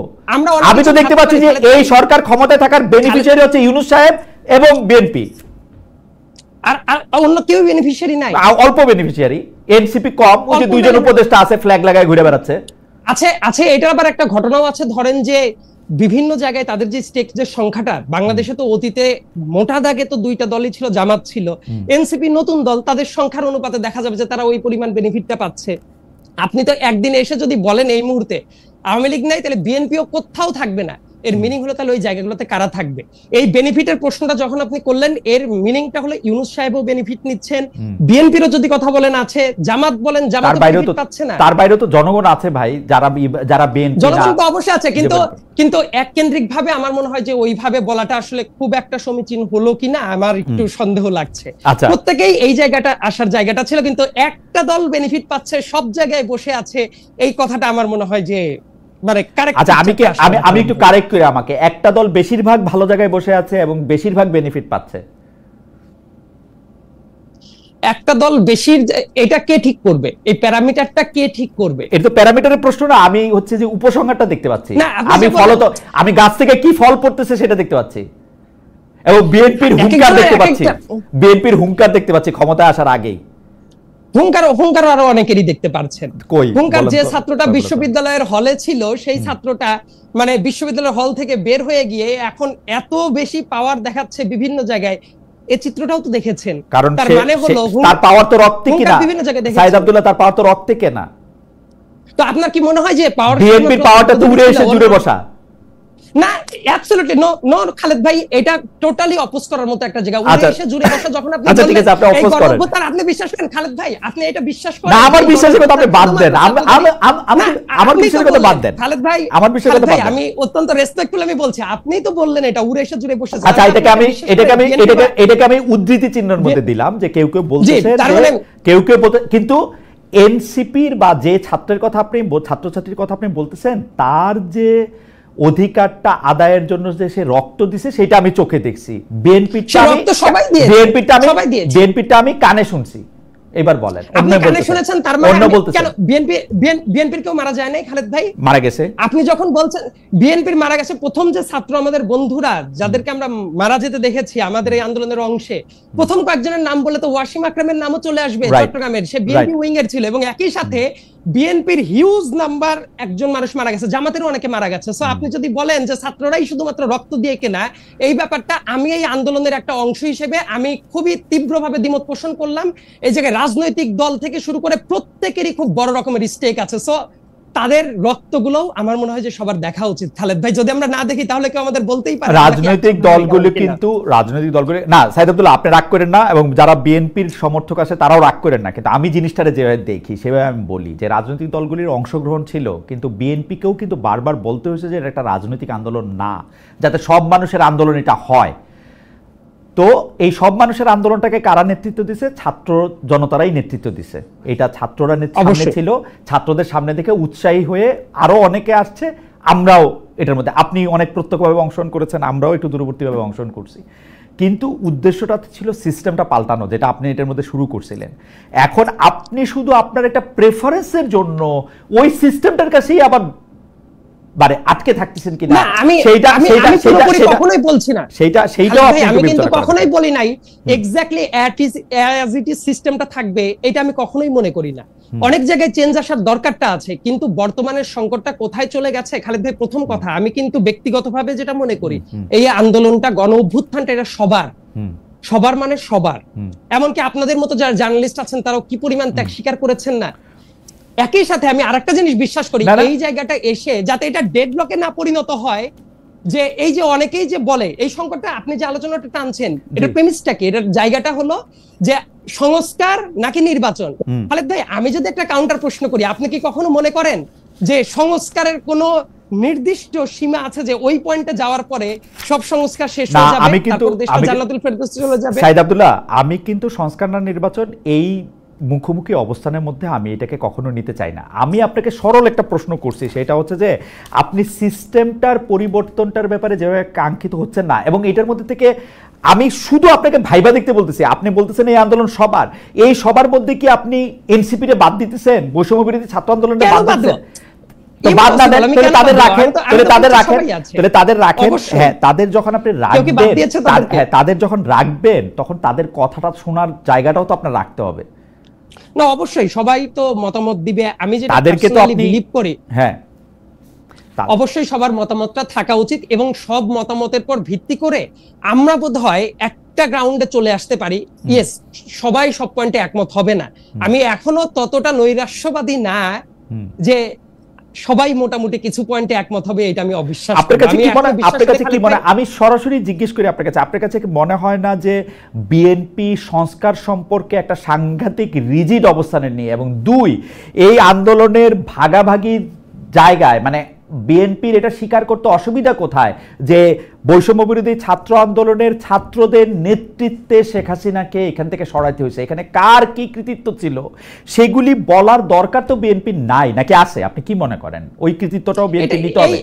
আমি তো দেখতে পাচ্ছি যে এই সরকার ক্ষমতায় থাকার বেনিফিশিয়ারি হচ্ছে ইউনূস সাহেব এবং বিএনপি, আর অন্য কেউ বেনিফিশিয়ারি নাই, অল্প বেনিফিশিয়ারি। এনসিপি কম, ওই যে 2 জন উপদেষ্টা আছে ফ্ল্যাগ লাগায় ঘুরে বেড়াচ্ছে। আছে এটার আবার একটা ঘটনাও আছে। ধরেন যে বিভিন্ন জায়গায় তাদের যে স্টেক যে সংখ্যাটা, বাংলাদেশে তো অতীতে মোটা দাগে তো 2টা দলই ছিল, জামাত ছিল, এনসিপি নতুন দল, তাদের সংখ্যার অনুপাতে দেখা যাবে যে তারা ওই পরিমাণ বেনিফিটটা পাচ্ছে। আপনি তো একদিন এসে যদি বলেন এই মুহূর্তে আওয়ামী লীগ নাই, তাহলে বিএনপিও কোথাও থাকবে না, এর মিনিং হলো তাহলে ওই জায়গাগুলোতে কারা থাকবে? এই বেনিফিটের প্রশ্নটা যখন আপনি করলেন, এর মিনিংটা হলো ইউনূস সাহেবও বেনিফিট নিচ্ছেন, বিএনপিরও যদি কথা বলেন আছে, জামাত বলেন, জামাত বেনিফিট পাচ্ছে না। তার বাইরেও তো জনগণ আছে ভাই, যারা বিএনপি, জনগণ তো অবশ্যই আছে, কিন্তু এককেন্দ্রিক ভাবে আমার মনে হয় যে ওইভাবে বলাটা আসলে খুব একটা সমীচীন হলো কিনা আমার একটু সন্দেহ লাগছে। প্রত্যেকেই এই জায়গাটা আসার জায়গাটা ছিল, কিন্তু একটা দল বেনিফিট পাচ্ছে, সব জায়গায় বসে আছে, এই কথাটা আমার মনে হয় যে আচ্ছা আমি একটু কারেক্ট করি, আমাকে একটা দল বেশিরভাগ ভালো জায়গায় বসে আছে এবং বেশিরভাগ বেনিফিট পাচ্ছে, একটা দল বেশি, এটা কে ঠিক করবে? এই প্যারামিটারটা কে ঠিক করবে? এটা তো প্যারামিটারের প্রশ্ন না, আমি হচ্ছে যে উপসংহারটা দেখতে পাচ্ছি, না, আমি ফলত আমি গাছ থেকে কি ফল পড়তেছে সেটা দেখতে পাচ্ছি, এবং বিএনপির হুঙ্কার দেখতে পাচ্ছি, বিএনপির হুঙ্কার দেখতে পাচ্ছি ক্ষমতায় আসার আগেই। হুঙ্কার আরো অনেকেরই দেখতে পারছেন। হুঙ্কার যে ছাত্রটা বিশ্ববিদ্যালয়ের হলে ছিল, সেই ছাত্রটা মানে বিশ্ববিদ্যালয়ের হল থেকে বের হয়ে গিয়ে এখন এত বেশি পাওয়ার দেখাচ্ছে বিভিন্ন জায়গায়, এই চিত্রটাও তো দেখেছেন। কারণ তার মানে হলো তার পাওয়ার তো রক্তে কিনা, বিভিন্ন জায়গায় দেখেছেন। সাইদ আব্দুল্লাহ তার পাওয়ার তো রক্তে কেনা। তো আপনার কি মনে হয় যে পাওয়ার, বিএনপির পাওয়ারটা তো উড়ে এসে জুড়ে বসা? না, অ্যাবসলিউটলি নো খালেদ ভাই, এটা টোটালি অপোজ করার মতো একটা জায়গা। উড়ে এসে জুড়ে বসা যখন আপনি আচ্ছা ঠিক আছে, আপনি অপোজ করেন, আপনি বিশ্বাস করেন খালেদ ভাই? আপনি এটা বিশ্বাস করেন? না, আমার বিশ্বাসের কথা আপনি বাদ দেন, আমার বিশ্বাসের কথা বাদ দেন খালেদ ভাই, আমার বিশ্বাসের কথা বাদ দেন। আমি অত্যন্ত রেসপেক্টফুল আমি বলছি, আপনিই তো বললেন এটা উড়ে এসে জুড়ে বসে। আচ্ছা, এটাকে আমি উদ্ধৃতি চিহ্নের মধ্যে দিলাম যে কেউ কেউ বলতেছে, কেউ কেউ কিন্তু এনসিপির বা যে ছাত্রের কথা আপনি, ছাত্রছাত্রীর কথা আপনি বলতেছেন, তার যে অধিকারটা আদায়ের জন্য যে সে রক্ত দিছে সেটা আমি চোখে দেখছি। বিএনপিটা আমি কানে শুনছি। এবার বলেন, আপনি কানে শুনেছেন, তার মানে কেন বিএনপির কেউ মারা যায় নাই খালেদ ভাই? মারা গেছে। আপনি যখন বলছেন বিএনপির মারা গেছে, প্রথম যে ছাত্র আমাদের বন্ধুরা যাদেরকে আমরা মারা যেতে দেখেছি আমাদের এই আন্দোলনের অংশে, প্রথম কয়েকজনের নাম বলে তো ওয়াসিম আকরামের নামও চলে আসবে, চট্টগ্রামের, সে বিএনপি উইং এর ছিল, এবং একই সাথে বিএনপির হিউজ নাম্বার একজন মানুষ মারা গেছে, জামাতেরও অনেকে মারা গেছে। সো আপনি যদি বলেন যে ছাত্ররাই শুধুমাত্র রক্ত দিয়ে কেনা, এই ব্যাপারটা আমি এই আন্দোলনের একটা অংশ হিসেবে আমি খুবই তীব্রভাবে দ্বিমত পোষণ করলাম। এই জায়গায় রাজনৈতিক দল থেকে শুরু করে প্রত্যেকেরই খুব বড় রকমের স্টেক আছে। সো তাদের রক্তগুলো আমার মনে হয় যে সবার দেখা উচিত খালেদ ভাই। যদি আমরা না দেখি তাহলে কেউ আমাদের বলতেই পারে রাজনৈতিক দলগুলো, কিন্তু রাজনৈতিক দলগুলো না, সাইদ আব্দুল্লাহ আপনি রাগ করেন না, এবং যারা বিএনপির সমর্থক আছে তারাও রাগ করেন না, কিন্তু আমি জিনিসটারে যেভাবে দেখি সেভাবে আমি বলি যে রাজনৈতিক দলগুলির অংশগ্রহণ ছিল, কিন্তু বিএনপিকেও কিন্তু বারবার বলতে হয়েছে যে এটা একটা রাজনৈতিক আন্দোলন না, যাতে সব মানুষের আন্দোলন এটা হয়। তো এই সব মানুষের আন্দোলনটাকে কারা নেতৃত্ব দিছে? ছাত্র জনতারাই নেতৃত্ব দিছে। এটা ছাত্ররা সামনে ছিল, ছাত্রদের সামনে থেকে উৎসাহী হয়ে আরো অনেকে আসছে, আমরাও এটার মধ্যে, আপনি অনেক প্রত্যক্ষভাবে অংশগ্রহণ করেছেন, আমরাও একটু দূরবর্তীভাবে অংশগ্রহণ করছি, কিন্তু উদ্দেশ্যটা ছিল সিস্টেমটা পাল্টানো, যেটা আপনি এটার মধ্যে শুরু করছিলেন। এখন আপনি শুধু আপনার একটা প্রেফারেন্সের জন্য ওই সিস্টেমটার কাছেই আবার মানে আটকে থাকতেছেন কিনা, কখনোই বলছি না আমি কিন্তু কখনোই বলি নাই এক্স্যাক্টলি অ্যাজ ইট ইজ সিস্টেমটা থাকবে, এটা আমি কখনোই মনে করি না। অনেক জায়গায় চেঞ্জ আসার দরকারটা আছে, কিন্তু বর্তমানের সংকটটা কোথায় চলে গেছে খালেদ ভাই, প্রথম কথা আমি কিন্তু ব্যক্তিগতভাবে যেটা মনে করি, এই আন্দোলনটা, গণ অভ্যুত্থানটা এটা সবার মানে সবার, এমনকি আপনাদের মতো যারা জার্নালিস্ট আছেন তারাও কি পরিমাণ ত্যাগ স্বীকার করেছেন না। একই সাথে আমি আরেকটা জিনিস বিশ্বাস করি, এই জায়গাটা এসে যাতে এটা ডেডলকে না পরিণত হয়, যে এই যে অনেকেই যে বলে এই সংকটটা, আপনি যে আলোচনাটা টানছেন এটা প্রেমিসটা কি, এটার জায়গাটা হলো যে সংস্কার নাকি নির্বাচন। খালেদ ভাই, আমি যদি একটা কাউন্টার প্রশ্ন করি, আপনি কি কখনো মনে করেন যে সংস্কারের কোনো নির্দিষ্ট সীমা আছে যে ওই পয়েন্টে যাওয়ার পরে সব সংস্কার শেষ হয়ে যাবে, তারপর দেশটা জান্নাতুল ফেরদৌসে চলে যাবে? সাইদ আব্দুল্লাহ, আমি কিন্তু সংস্কার না নির্বাচন এই মুখোমুখি অবস্থানের মধ্যে আমি এটাকে কখনো নিতে চাই না। আমি আপনাকে সরল একটা প্রশ্ন করছি, সেটা হচ্ছে যে আপনি সিস্টেমটার পরিবর্তনটার ব্যাপারে যেভাবে কাঙ্ক্ষিত হচ্ছেন না, এবং এটার মধ্যে থেকে আমি শুধু আপনাকে ভাইবা দেখতে বলতেছি। আপনি বলতেছেন এই আন্দোলন সবার, এই সবার মধ্যে কি আপনি এনসিপিতে বাদ দিতেছেন, বৈষম্য বিরোধী ছাত্র আন্দোলনটা বাদ দিতেছেন? তাদের যখন আপনি রাখবেন, তাদের যখন রাখবেন তখন তাদের কথাটা শোনার জায়গাটাও তো আপনার রাখতে হবে না? অবশ্যই সবাই তো মতামত দিবে, আমি যেটা তাদেরকে তো আপনি বিলিভ করি, হ্যাঁ অবশ্যই সবার মতামতটা থাকা উচিত, এবং সব মতামতের পর ভিত্তি করে আমরা বোধহয় একটা গ্রাউন্ডে চলে আসতে পারি। ইয়েস, সবাই সব পয়েন্টে একমত হবে না, আমি এখনো ততটা নৈরাশ্যবাদী না যে সবাই মোটামুটি কিছু পয়েন্টে একমত হবে, এটা আমি অবিশ্বাস করি। আপনার কাছে কি মনে, আমি সরাসরি জিজ্ঞেস করি আপনার কাছে কি মনে হয় না যে বিএনপি সংস্কার সম্পর্কে একটা সাংঘাতিক রিজিড অবস্থানে নিয়ে, এবং দুই, এই আন্দোলনের ভাগাভাগি জায়গায় মানে বিএনপির এটা স্বীকার করতে অসুবিধা কোথায় যে বৈষম্য বিরোধী ছাত্র আন্দোলনের ছাত্রদের নেতৃত্বে শেখ হাসিনাকে এখান থেকে সরাইতে হয়েছে, এখানে কার কি কৃতিত্ব ছিল সেগুলি বলার দরকার তো বিএনপির নাই, নাকি আছে? আপনি কি মনে করেন ওই কৃতিত্বটাও বিএনপি নিতে হবে?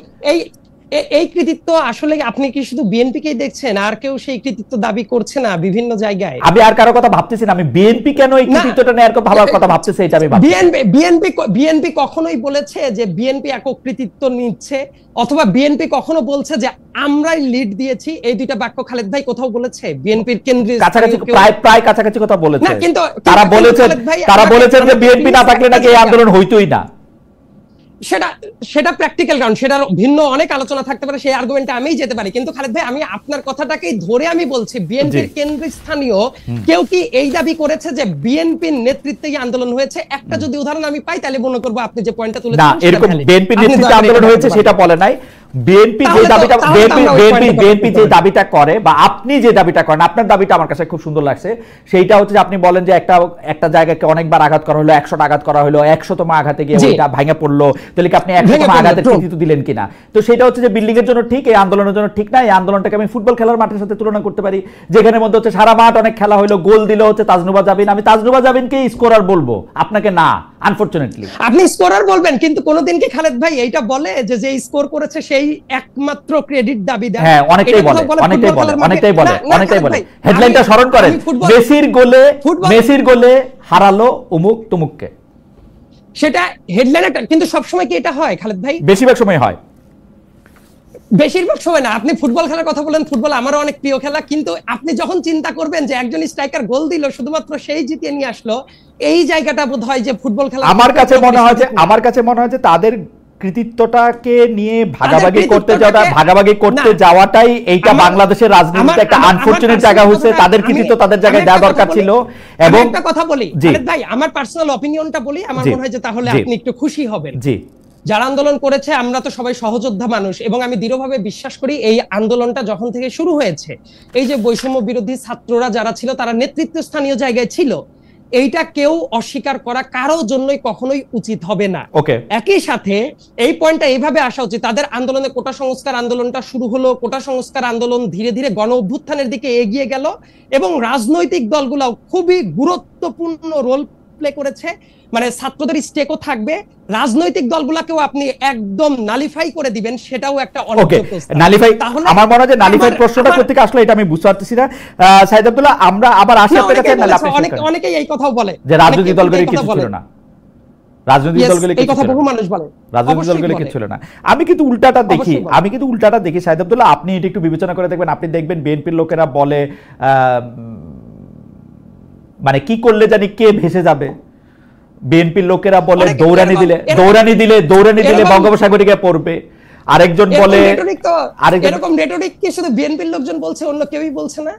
এই কৃতিত্ব আসলে আপনি কি শুধু বিএনপিকেই দেখছেন, আর কেউ সেই কৃতিত্ব দাবি করছে না বিভিন্ন জায়গায়? আমি আর কারো কথা ভাবতেছি না, আমি বিএনপি কেন এই কৃতিত্বটা নেয়ার ভাবার কথা ভাবতেছি এটা আমি ভাবছি। বিএনপি কখনোই বলেছে যে বিএনপি একক কৃতিত্ব নিচ্ছে, অথবা বিএনপি কখনো বলছে যে আমরাই লিড দিয়েছি? এই দুইটা বাক্য খালেদ ভাই কোথাও বলেছে? বিএনপির কেন্দ্রীয় কাছাকাছি প্রায় কাছাকাছি কথা বলেছে। না, কিন্তু তারা বলেছেন যে বিএনপি না থাকলে নাকি এই আন্দোলন হইতোই না। সেটা প্র্যাকটিক্যাল কারণ, সেটার ভিন্ন অনেক আলোচনা থাকতে পারে, সেই আর্গুমেন্টে আমিই যেতে পারি। কিন্তু খালেদ ভাই, আমি আপনার কথাটাকেই ধরে আমি বলছি, বিএনপির কেন্দ্রস্থানীয় কেউ কি এই দাবি করেছে যে বিএনপির নেতৃত্বেই আন্দোলন হয়েছে? একটা যদি উদাহরণ আমি পাই তাহলে মনে করবো আপনি যে পয়েন্টটা তুলেছেন না, এরকম বিএনপির নেতৃত্বে আন্দোলন হয়েছে সেটা বলে নাই। বিএনপি যে দাবিটা করে বা আপনি যে দাবিটা করেন, আপনার দাবিটা আমার কাছে খুব সুন্দর লাগছে। সেইটা হচ্ছে যে আপনি বলেন যে একটা জায়গাকে অনেকবার আঘাত করা হলো, 100টা আঘাত করা হলো, 100তম আঘাতে গিয়ে ওইটা ভেঙে পড়লো, তাহলে কি আপনি 100তম আঘাতের কৃতিত্ব দিলেন কিনা? তো সেটা হচ্ছে যে বিল্ডিং এর জন্য ঠিক, এই আন্দোলনের জন্য ঠিক না। এই আন্দোলনটাকে আমি ফুটবল খেলার মাঠের সাথে তুলনা করতে পারি, যেখানে মধ্যে হচ্ছে সারা মাঠ অনেক খেলা হলো, গোল দিল হচ্ছে তাজনুবা জাবিন। আমি তাজনুবা জাবিনকে স্কোরার বলবো, আপনাকে না, আনফরচুনেটলি। আপনি স্কোরার বলবেন, কিন্তু কোনোদিন কি খালেদ ভাই এইটা বলে যে যে স্কোর করেছে সেই একমাত্র ক্রেডিট দাবি দেয়? হ্যাঁ, অনেকটাই বলে। হেডলাইনটা স্মরণ করেন, মেসির গোলে হারালো অমুক তমুককে। সেটা হেডলাইন, কিন্তু সবসময় কি এটা হয় খালেদ ভাই? বেশিরভাগ সময় হয়। বেশিরভাগ সময় না। আপনি ফুটবল খেলার কথা বলেন, ফুটবল আমারও অনেক প্রিয় খেলা, কিন্তু আপনি যখন চিন্তা করবেন যে একজন স্ট্রাইকার গোল দিল, শুধুমাত্র সেই জিতিয়ে নিয়ে আসলো, এই জায়গাটা বোধ হয় যে ফুটবল খেলা আমার কাছে মনে হয় যে তাদের কৃতিত্বটাকে নিয়ে ভাগাভাগি করতে যাওয়াটাই এইটা বাংলাদেশের রাজনীতিতে একটা আনফরচুনেট জায়গা হচ্ছে। তাদের কৃতিত্ব তাদের জায়গায় দেওয়া দরকার ছিল। এবং একটা কথা বলি খালেদ ভাই, আমার পার্সোনাল অপিনিয়নটা বলি, আমার মনে হয় যে তাহলে আপনি একটু খুশি হবেন। জি, যারা আন্দোলন করেছে, আমরা তো সবাই সহযোদ্ধা মানুষ, এবং আমি দৃঢ়ভাবে বিশ্বাস করি এই আন্দোলনটা যখন থেকে শুরু হয়েছে, এই যে বৈষম্য বিরোধী ছাত্ররা যারা ছিল তারা নেতৃত্বস্থানীয় জায়গায় ছিল, এইটা কেউ অস্বীকার করা কারো জন্যই কখনোই উচিত হবে না। একই সাথে এই পয়েন্টটা এইভাবে আসা উচিত, তাদের আন্দোলনে কোটা সংস্কার আন্দোলনটা শুরু হলো, কোটা সংস্কার আন্দোলন ধীরে ধীরে গণ অভ্যুত্থানের দিকে এগিয়ে গেল, এবং রাজনৈতিক দলগুলো খুবই গুরুত্বপূর্ণ রোল প্লে করেছে। মানে ছাত্রদের স্টেকও থাকবে, রাজনৈতিক দলগুলোকেও আপনি একদম নালিফাই করে দিবেন, সেটাও একটা নালিফাই। আমার মনে হয় যে নালিফাই প্রশ্নটা কোথা থেকে আসলো এটা আমি বুঝতে পারতেছি না। সাইদ আব্দুল্লাহ, আমরা আবার আসি আপনার কাছে। অনেকেই এই কথাও বলে যে রাজনৈতিক দলগুলো কিছু ছিল না, রাজনৈতিক দলগুলো এই কথা বহু মানুষ বলে, রাজনৈতিক দলগুলো কিছু ছিল না। আমি কিন্তু উল্টাটা দেখি সাইদ আব্দুল্লাহ, আপনি এটা একটু বিবেচনা করে দেখবেন। আপনি দেখবেন বিএনপির লোকেরা বলে মানে কি করলে জানি কে ভেসে যাবে। বিএনপির লোকেরা বলে দৌড়ানি দিলে বঙ্গোপসাগরে গিয়ে পড়বে। আরেকজন বলে, এরকম রেটরিক কি শুধু বিএনপির লোকজন বলছে, অন্য কেউই বলছে না?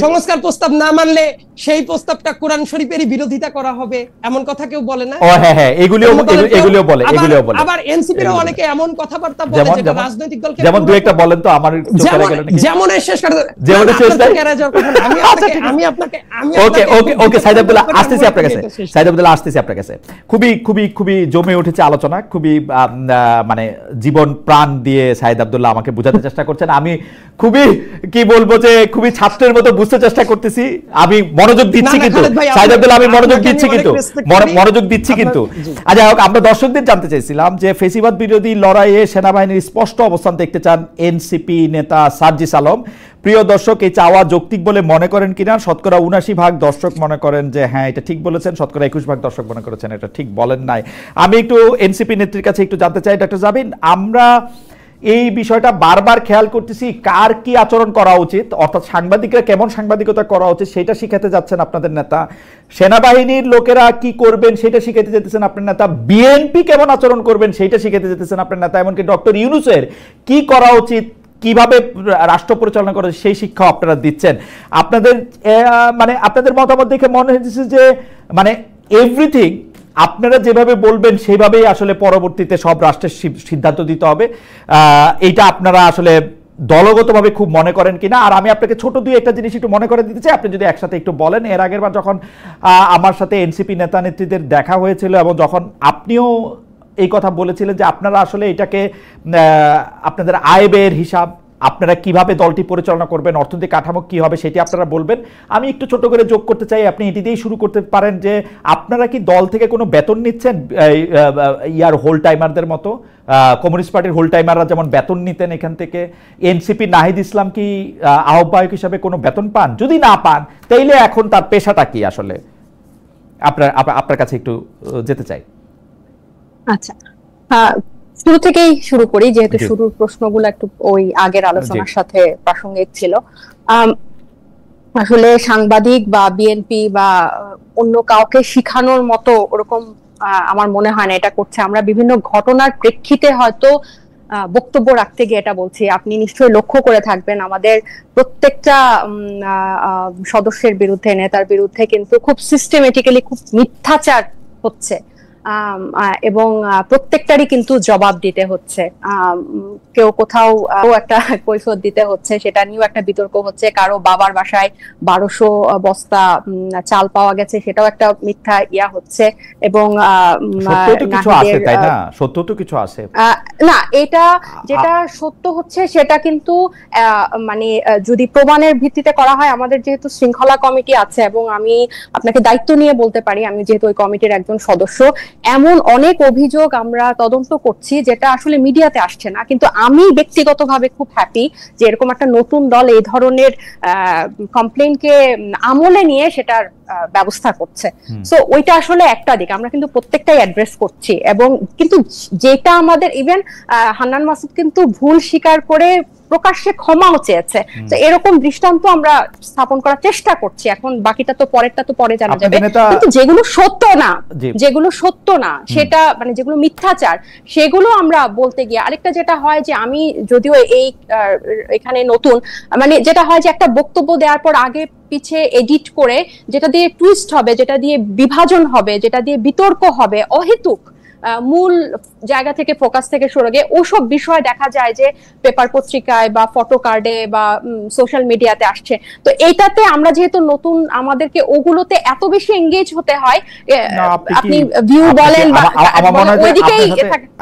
সংস্কার প্রস্তাব না মানলে সেই প্রস্তাবটা কোরআন শরীফেরই বিরোধিতা করা হবে, এমন কথা কেউ বলে না? হ্যাঁ, এগুলিও বলে। আবার এনসিপির অনেকে এমন কথাবার্তা বলে যেটা রাজনৈতিক দলকে, যেমন দুই একটা বলেন তো, আমার চোখে গেল নাকি? যেমন শেষ করে ওকে সাইদ আব্দুল্লাহ, আসতেছি আপনার কাছে। খুবই জমে উঠেছে আলোচনা, খুবই মানে জীবন প্রাণ দিয়ে সাইদ আব্দুল্লাহ আমাকে বোঝাতে চেষ্টা করছেন। আমি খুবই কি বলবো যে খুবই ছাত্রের মতো বুঝতে চেষ্টা করতেছি। আমি মনোযোগ দিচ্ছি কিন্তু সাইদ আব্দুল্লাহ, আমি মনোযোগ দিচ্ছি কিন্তু আচ্ছা হোক, আমরা দর্শকদের জানতে চাইছিলাম যে ফেসিবাদ বিরোধী লড়াইয়ে সেনাবাহিনীর স্পষ্ট অবস্থান দেখতে চান এনসিপি নেতা সার্জিস আলম। প্রিয় দর্শক, এই চাওয়া যৌক্তিক বলে মনে করেন কিনা? শতকরা ৭৯% দর্শক মনে করেন যে হ্যাঁ এটা ঠিক বলেছেন, শতকরা ২১% দর্শক মনে করেছেন এটা ঠিক বলেন নাই। আমি একটু এনসিপি নেত্রীর কাছে একটু জানতে চাই, ডক্টর জাবিন, আমরা এই বিষয়টা বারবার খেয়াল করতেছি, কার কি আচরণ করা উচিত, অর্থাৎ সাংবাদিকরা কেমন সাংবাদিকতা করা উচিত সেটা শিখাতে যাচ্ছেন আপনাদের নেতা, সেনাবাহিনীর লোকেরা কি করবেন সেটা শিখাতে যেতেছেন আপনার নেতা, বিএনপি কেমন আচরণ করবেন সেটা শিখাতে যেতেছেন আপনার নেতা, এমনকি ডক্টর ইউনূসের কি করা উচিত, কিভাবে রাষ্ট্র পরিচালনা করে সেই শিক্ষা আপনারা দিচ্ছেন। আপনাদের মতামত দেখে মনে হচ্ছে যে মানে এভরিথিং আপনারা যেভাবে বলবেন সেভাবেই আসলে পরবর্তীতে সব রাষ্ট্রের সিদ্ধান্ত দিতে হবে, এইটা আপনারা আসলে দলগতভাবে খুব মনে করেন কিনা? আর আমি আপনাকে ছোট দুই একটা জিনিস একটু মনে করে দিতে চাই, আপনি যদি একসাথে একটু বলেন। এর আগের বার যখন আমার সাথে এনসিপি নেতা নেত্রীদের দেখা হয়েছিল এবং যখন আপনিও এই কথা বলেছিলেন যে আপনারা আসলে এটাকে আপনাদের আয় ব্যয়ের হিসাব আপনারা কিভাবে দলটি পরিচালনা করবেন, অর্থনৈতিক কাঠামো কি হবে সেটি আপনারা বলবেন। আমি একটু ছোট করে যোগ করতে চাই, আপনি এটি দিয়েই শুরু করতে পারেন যে আপনারা কি দল থেকে কোনো বেতন নিচ্ছেন ইয়ার হোল টাইমারদের মতো? কমিউনিস্ট পার্টির হোল টাইমাররা যেমন বেতন নিতেন এখান থেকে, এনসিপি নাহিদ ইসলাম কি আহ্বায়ক হিসাবে কোনো বেতন পান? যদি না পান তাইলে এখন তার পেশাটা কি আসলে? আপনার কাছে একটু যেতে চাই। আচ্ছা, শুরু থেকেই শুরু করি, যেহেতু শুরুর প্রশ্নগুলো একটু ওই আগের আলোচনার সাথে প্রাসঙ্গিক ছিল। আসলে সাংবাদিক বা বিএনপি বা অন্য কাউকে শিখানোর মতো ওরকম আমার মনে হয় না এটা করছে। আমরা বিভিন্ন ঘটনার প্রেক্ষিতে হয়তো বক্তব্য রাখতে গিয়ে এটা বলছি। আপনি নিশ্চয়ই লক্ষ্য করে থাকবেন আমাদের প্রত্যেকটা সদস্যের বিরুদ্ধে, নেতার বিরুদ্ধে কিন্তু খুব সিস্টেমেটিক্যালি খুব মিথ্যাচার হচ্ছে, এবং প্রত্যেকটারই কিন্তু জবাব দিতে হচ্ছে। কেউ কোথাও একটা কৈফিয়ত দিতে হচ্ছে, সেটা নিয়েও একটা বিতর্ক হচ্ছে। কারো বাবার বাসায় 1200 বস্তা চাল পাওয়া গেছে, সেটাও একটা মিথ্যা ইয়া হচ্ছে। এবং সত্য তো কিছু আছে না, এটা যেটা সত্য হচ্ছে সেটা কিন্তু মানে যদি প্রমাণের ভিত্তিতে করা হয়, আমাদের যেহেতু শৃঙ্খলা কমিটি আছে, এবং আমি আপনাকে দায়িত্ব নিয়ে বলতে পারি, আমি যেহেতু ওই কমিটির একজন সদস্য, এমন অনেক অভিযোগ আমরা তদন্ত করছি যেটা আসলে মিডিয়াতে আসছে না। কিন্তু আমি ব্যক্তিগতভাবে খুব হ্যাপি যে এরকম একটা নতুন দল এই ধরনের কমপ্লেইনকে আমলে নিয়ে সেটার ব্যবস্থা করছে। সো ওইটা আসলে একটা দিক, আমরা কিন্তু প্রত্যেকটাই অ্যাড্রেস করছি। এবং কিন্তু যেটা আমাদের ইভেন হান্নান মাসুদ কিন্তু ভুল স্বীকার করে প্রকাশ্যে ক্ষমাও চেয়েছে। তো এরকম দৃষ্টান্ত আমরা স্থাপন করার চেষ্টা করছি। এখন বাকিটা তো পরেরটা তো পরে জানা যাবে। কিন্তু যেগুলো সত্য না সেটা মানে যেগুলো মিথ্যাচার, সেগুলো আমরা বলতে গিয়ে আরেকটা যেটা হয় যে, আমি যদিও এখানে নতুন, মানে যেটা হয় যে একটা বক্তব্য দেওয়ার পর আগে পিছে এডিট করে, যেটা দিয়ে টুইস্ট হবে, যেটা দিয়ে বিভাজন হবে, যেটা দিয়ে বিতর্ক হবে, অহেতুক মূল জায়গা থেকে ফোকাস থেকে সরে গিয়ে ওসব বিষয় দেখা যায় যে পেপার পত্রিকায় বা ফটো কার্ডে বা সোশ্যাল মিডিয়াতে আসছে। তো এইটাতে আমরা যেহেতু নতুন, আমাদেরকে ওগুলোতে এত বেশি এঙ্গেজ হতে হয়। আপনি ভিউ বলেন বা ওইদিকেই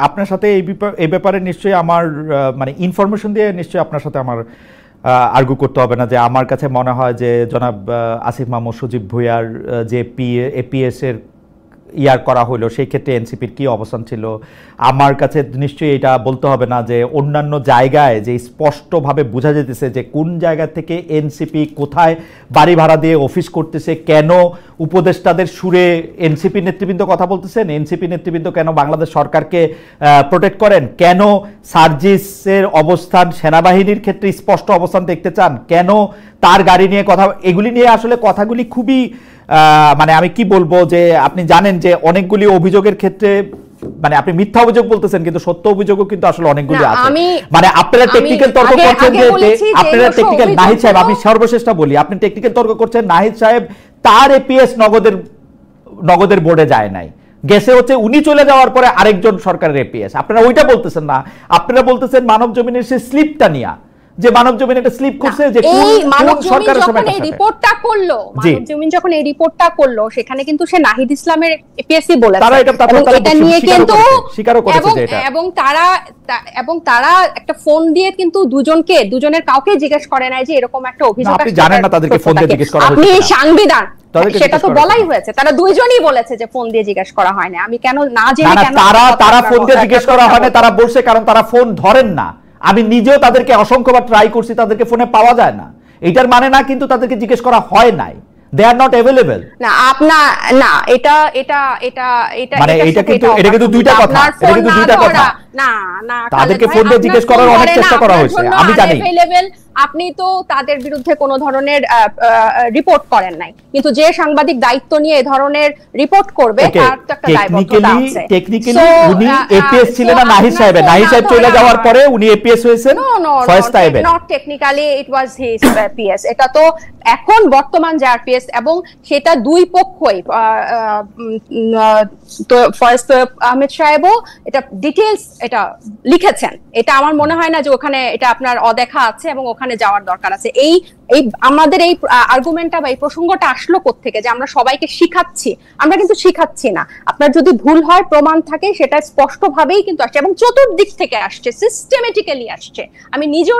আপনার সাথে এই ব্যাপারে নিশ্চয়ই আমার মানে ইনফরমেশন দিয়ে নিশ্চয়ই আপনার সাথে আমার আর্গু করতে হবে না। যে আমার কাছে মনে হয় যে জনাব আসিফ মাহমুদ সজীব ভুঁইয়ার যে এপিএস এর ইয়ার করা হলো, সেই ক্ষেত্রে এনসিপির কি অবস্থান ছিল, আমার কাছে নিশ্চয়ই এটা বলতে হবে না যে অন্যান্য জায়গায় যে স্পষ্টভাবে বোঝা যেতেছে যে কোন জায়গা থেকে এনসিপি কোথায় বাড়ি ভাড়া দিয়ে অফিস করতেছে, কেন উপদেষ্টাদের সুরে এনসিপি নেতৃবৃন্দ কথা বলতেছেন, এনসিপি নেতৃবৃন্দ কেন বাংলাদেশ সরকারকে প্রোটেক্ট করেন, কেন সার্জিসের অবস্থান সেনাবাহিনীর ক্ষেত্রে স্পষ্ট অবস্থান দেখতে চান, কেন তার গাড়ি নিয়ে কথা, এগুলি নিয়ে আসলে কথাগুলি খুবই মানে আমি কি বলবো যে আপনি জানেন যে অনেকগুলি অভিযোগের ক্ষেত্রে মানে আপনি মিথ্যা অভিযোগ বলতেছেন কিন্তু সত্য অভিযোগও কিন্তু আসলে অনেকগুলি আছে। মানে আপনারা টেকনিক্যাল তর্ক করছেন যে আপনারা টেকনিক্যাল, নাহিদ সাহেব আমি সর্বশেষটা বলি, আপনি টেকনিক্যাল তর্ক করছেন নাহিদ সাহেব তার এপিএস নগদের বোর্ডে যায় নাই, গেছে হচ্ছে উনি চলে যাওয়ার পরে আরেকজন সরকারের এপিএস। আপনারা ওইটা বলতেছেন না, আপনারা বলতেছেন মানব জমিনের সেই স্লিপটা নিয়া, যে মানব জমিন একটা স্লিপ করছে যে কোন সরকারের সময় এই রিপোর্টটা করলো, মানব জমিন যখন এই রিপোর্টটা করলো সেখানে কিন্তু সে নাহিদ ইসলামের এপিএসসি বলেছে, তারা এটা নিয়ে কিন্তু স্বীকারও করেছে যে এটা, এবং তারা একটা ফোন দিয়ে কিন্তু দুজনের কাউকে জিজ্ঞেস করে নাই যে এরকম একটা অভিযোগ আপনি জানেন না তাদেরকে ফোন দিয়ে জিজ্ঞেস করা হয়েছে, আপনি সাংবিধান সেটা তো বলাই হয়েছে, তারা দুইজনই বলেছে যে ফোন দিয়ে জিজ্ঞেস করা হয় না। আমি কেন না জেনে কেন তারা ফোন দিয়ে জিজ্ঞেস করা হয় না, তারা বলছে কারণ তারা ফোন ধরেন না। আমি নিজেও তাদেরকে অসংখ্যবার ট্রাই করছি, তাদেরকে ফোনে পাওয়া যায় না, এটার মানে না কিন্তু তাদেরকে জিজ্ঞেস করা হয় নাই, they are not available। না আপনার না এটা এটা এটা এটা মানে এটা কিন্তু দুইটা কথা, এটা কিন্তু দুইটা কথা। না না তাদেরকে ফোন দিয়ে জিজ্ঞেস করার অনেক চেষ্টা করা হয়েছে, আমি জানি। আপনি তো তাদের বিরুদ্ধে কোনো ধরনের রিপোর্ট করেন নাই, কিন্তু যে সাংবাদিক দায়িত্ব নিয়ে এই ধরনের রিপোর্ট করবে তার তো একটা দায়বদ্ধতা আছে। টেকনিক্যালি উনি এপিএস ছিলেন না নাহিদ সাহেব, নাহিদ সাহেব চলে যাওয়ার পরে উনি এপিএস হয়েছেন ফয়েজ তাইবের। Not technically it was his PS, এটা তো এখন বর্তমান যার পিএস, এবং সেটা দুই পক্ষই, তো ফয়েজ আহমেদ সাহেবও এটা ডিটেইলস এটা লিখেছেন। এটা আমার মনে হয় না যে ওখানে এটা আপনার অদেখা আছে এবং ওখানে যাওয়ার দরকার আছে। এই এই আমাদের এই আর্গুমেন্টটা বা এই প্রসঙ্গটা আসলো কোত্থেকে যে আমরা সবাইকে শিখাচ্ছি? আমরা কিন্তু শিখাচ্ছি না। আপনার যদি ভুল হয়, প্রমাণ থাকে, সেটা স্পষ্টভাবেই কিন্তু আসছে এবং চতুর্দিক থেকে আসছে, সিস্টেমেটিক্যালি আসছে। আমি নিজেও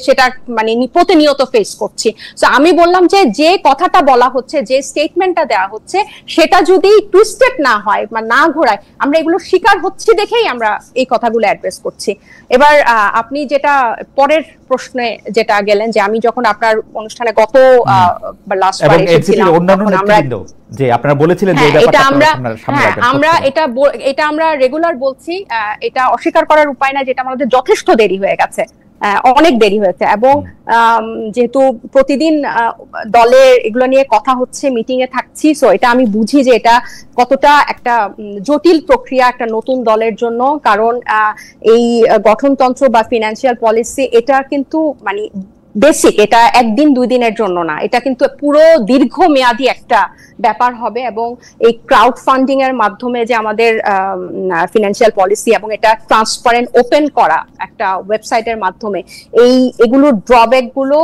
সেটা মানে প্রতিনিয়ত ফেস করছি। তো আমি বললাম যে কথাটা বলা হচ্ছে, যে স্টেটমেন্টটা দেওয়া হচ্ছে, সেটা যদি টুইস্টেড না হয় বা না ঘোরায়, আমরা এগুলো শিকার হচ্ছি দেখেই আমরা এই কথাগুলো অ্যাড্রেস করছি। এবার আপনি যেটা পরের প্রশ্নে যেটা গেলেন, যে আমি যখন আপনার অনুষ্ঠানে গত লাস্টবার এসেছিলাম, যে আপনারা বলেছিলেন যে এটা আমরা রেগুলার বলছি, এটা অস্বীকার করার উপায় না, যেটা আমাদের যথেষ্ট দেরি হয়ে গেছে, অনেক দেরি হয়েছে। এবং যেহেতু প্রতিদিন দলে এগুলো নিয়ে কথা হচ্ছে, মিটিং এ থাকছি, সো এটা আমি বুঝি যে এটা কতটা একটা জটিল প্রক্রিয়া একটা নতুন দলের জন্য। কারণ এই গঠনতন্ত্র বা ফিনান্সিয়াল পলিসি এটা কিন্তু মানে বেসিক, এটা একদিন দুই দিনের জন্য না, এটা কিন্তু পুরো দীর্ঘমেয়াদী একটা ব্যাপার হবে। এবং এই ক্রাউড ফান্ডিং এর মাধ্যমে যে আমাদের ফিনান্সিয়াল পলিসি এবং এটা ট্রান্সপারেন্ট ওপেন করা একটা ওয়েবসাইটের মাধ্যমে, এগুলোর ড্রব্যাক গুলো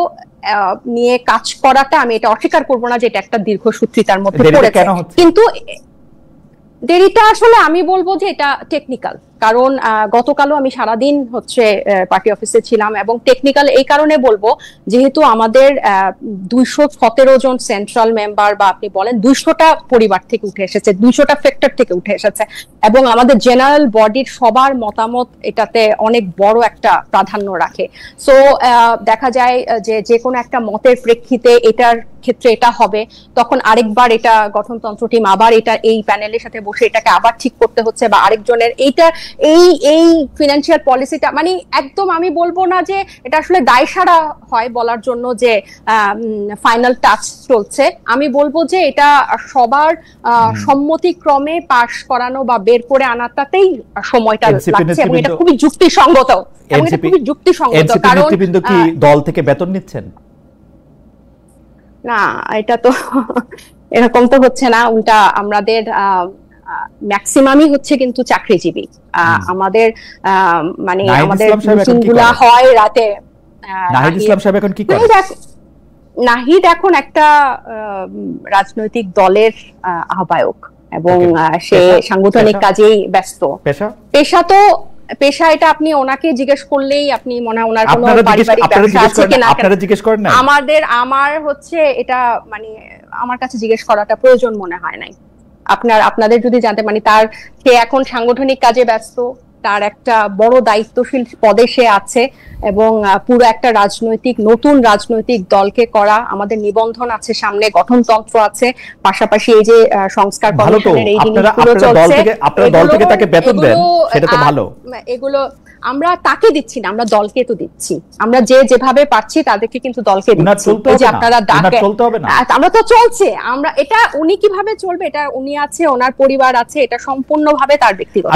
নিয়ে কাজ করাটা, আমি এটা অস্বীকার করবো না যে এটা একটা দীর্ঘসূত্রিতার মধ্যে পড়েছে। কিন্তু দেরিটা আসলে আমি বলবো যে এটা টেকনিক্যাল। কারণ গতকালও আমি সারাদিন হচ্ছে পার্টি অফিসে ছিলাম, এবং টেকনিক্যাল এই কারণে বলবো যেহেতু আমাদের 217 জন সেন্ট্রাল মেম্বার, বা আপনি বলেন 200টা পরিবার থেকে উঠে এসেছে, 200টা ফ্যাক্টর থেকে উঠে এসেছে, এবং আমাদের জেনারেল বডির সবার মতামত এটাতে অনেক বড় একটা প্রাধান্য রাখে। সো দেখা যায় যে কোনো একটা মতের প্রেক্ষিতে এটার ক্ষেত্রে এটা হবে, তখন আরেকবার এটা গঠনতন্ত্র টিম আবার এটা এই প্যানেলের সাথে বসে এটাকে আবার ঠিক করতে হচ্ছে, বা আরেকজনের এইটা এই ফিনান্সিয়াল পলিসিটা মানে একদম আমি বলবো না যে এটা আসলে দায়সারা হয় বলার জন্য যে ফাইনাল টাচ চলছে। আমি বলবো যে এটা সবার সম্মতিক্রমে পাশ করানো বা বের করে আনাটাতেই সময়টা লাগছে, এবং এটা খুবই যুক্তিসঙ্গত। কারণ কি দল থেকে বেতন নিচ্ছেন? না, এটা তো এরকম তো হচ্ছে না, উল্টা আমাদের ম্যাক্সিমামই হচ্ছে কিন্তু চাকরিজীবী। আমাদের মানে আমাদের মিটিংগুলো হয় রাতে। নাহিদ ইসলাম সাহেব এখন কি করেন? নাহিদ এখন একটা রাজনৈতিক দলের আহ্বায়ক, এবং সে সাংগঠনিক কাজেই ব্যস্ত। পেশা এটা আপনি ওনাকে জিজ্ঞেস করলেই আপনি মনে ওনার কোনো পারিবারিক ব্যবসা আছে কিনা আপনারা জিজ্ঞেস করেন না? আমার হচ্ছে এটা মানে আমার কাছে জিজ্ঞেস করাটা প্রয়োজন মনে হয় নাই। আপনাদের যদি জানতে মানে সে এখন সাংগঠনিক কাজে ব্যস্ত, তার একটা বড় দায়িত্বশীল পদে সে আছে, এবং পুরো একটা নতুন রাজনৈতিক দলকে করা, আমাদের নিবন্ধন আছে সামনে, গঠনতন্ত্র আছে, পাশাপাশি এই যে সংস্কার কমিশনের এই জিনিসগুলো চলছে। আপনারা দল থেকে তাকে বেতন দেন, সেটা তো ভালো। এগুলো আমরা তাকে দিচ্ছি না, আমরা দলকে তো দিচ্ছি। আমরা যেভাবে পাচ্ছি তাদেরকে কিন্তু দলকে দিচ্ছি। যে আপনারা ডাকেন, আমরা তো চলছে। আমরা এটা উনি কিভাবে চলবে, এটা উনি আছে, ওনার পরিবার আছে, এটা সম্পূর্ণভাবে তার ব্যক্তিগত।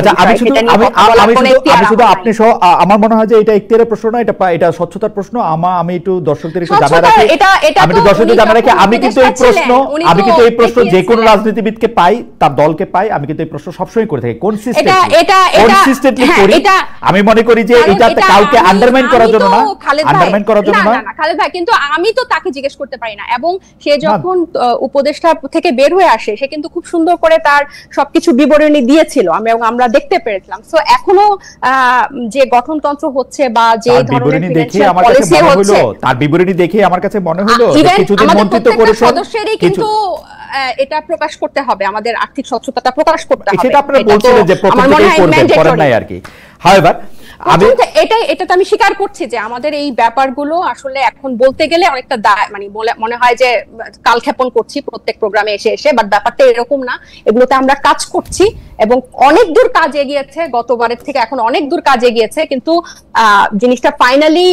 আমি শুধু আপনি সহ আমার মনে হয় যে এটা ইখতিয়ারের প্রশ্ন না, এটা স্বচ্ছতার প্রশ্ন। আমি একটু দর্শকদের একটু জানা রাখি, আমি কিন্তু এই প্রশ্ন যে কোনো রাজনীতিবিদকে পাই, তার দলকে পাই, আমি কিন্তু এই প্রশ্ন সবসময় করে থাকি, কনসিস্টেন্টলি করি। আমি মনে করি যে এটা কাউকে আন্ডারমাইন করার জন্য না, খালেদ ভাই, কিন্তু আমি তো তাকে জিজ্ঞেস করতে পারি না। এবং সে যখন উপদেষ্টা থেকে বের হয়ে আসে, সে কিন্তু খুব সুন্দর করে তার সবকিছু বিবরণী দিয়েছিল, আমরা দেখতে পেরেছিলাম। সো এখনো যে গঠনতন্ত্র হচ্ছে বা যে ধরনের ফিনান্সিয়াল পলিসি হচ্ছে, তার বিবরণী দেখে আমার কাছে মনে হলো কিছুদিন মন্ত্রিত্ব করেছেন, সদস্যেরই কিন্তু এটা প্রকাশ করতে হবে, আমাদের আর্থিক স্বচ্ছতাটা প্রকাশ করতে হবে। সেটা আপনারা বলছিলেন যে প্রত্যেকটাই করবেন, করেন নাই আর কি। হাওয়েভার এটা আমি স্বীকার করছি যে আমাদের এই ব্যাপারগুলো আসলে এখন বলতে গেলে অনেকটা মানে মনে হয় যে কালক্ষেপণ করছি প্রত্যেক প্রোগ্রামে এসে, বাট ব্যাপারটা এরকম না। এগুলোতে আমরা কাজ করছি এবং অনেক দূর কাজ এগিয়েছে, গতবারের থেকে এখন অনেক দূর কাজ এগিয়েছে, কিন্তু জিনিসটা ফাইনালি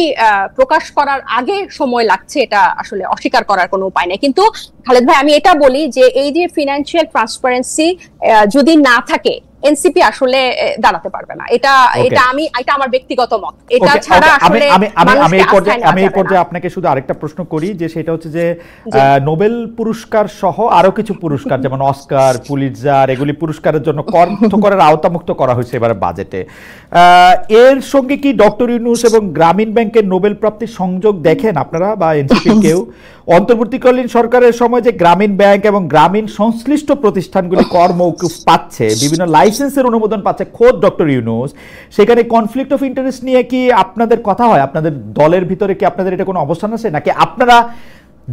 প্রকাশ করার আগে সময় লাগছে, এটা আসলে অস্বীকার করার কোনো উপায় নেই। কিন্তু খালেদ ভাই, আমি এটা বলি যে এই যে ফিনান্সিয়াল ট্রান্সপারেন্সি যদি না থাকে, এনসিপি আসলে দাঁড়াতে পারবে না। এটা আমার ব্যক্তিগত মত। এটা ছাড়া আসলে আমি এই পর্যায়ে আপনাকে শুধু আরেকটা প্রশ্ন করি, যে সেটা হচ্ছে যে নোবেল পুরস্কার সহ আরো কিছু পুরস্কার যেমন অস্কার, পুলিৎজার, এগুলি পুরস্কারের জন্য করের আওতামুক্ত করা হয়েছে এবারে বাজেটে। এর সঙ্গে কি ডক্টর ইউনূস এবং গ্রামীণ ব্যাংকের নোবেল প্রাপ্তির সংযোগ দেখেন আপনারা বা এনসিপি কেউ? অন্তর্বর্তীকালীন সরকারের সময় যে গ্রামীণ ব্যাংক এবং গ্রামীণ সংশ্লিষ্ট প্রতিষ্ঠানগুলি কর মওকুফ পাচ্ছে, বিভিন্ন লাইসেন্সের অনুমোদন পাচ্ছে খোদ ডক্টর ইউনূস, সেখানে কনফ্লিক্ট অফ ইন্টারেস্ট নিয়ে কি আপনাদের কথা হয়? আপনাদের দলের ভিতরে কি আপনাদের এটা কোনো অবস্থান আছে, নাকি আপনারা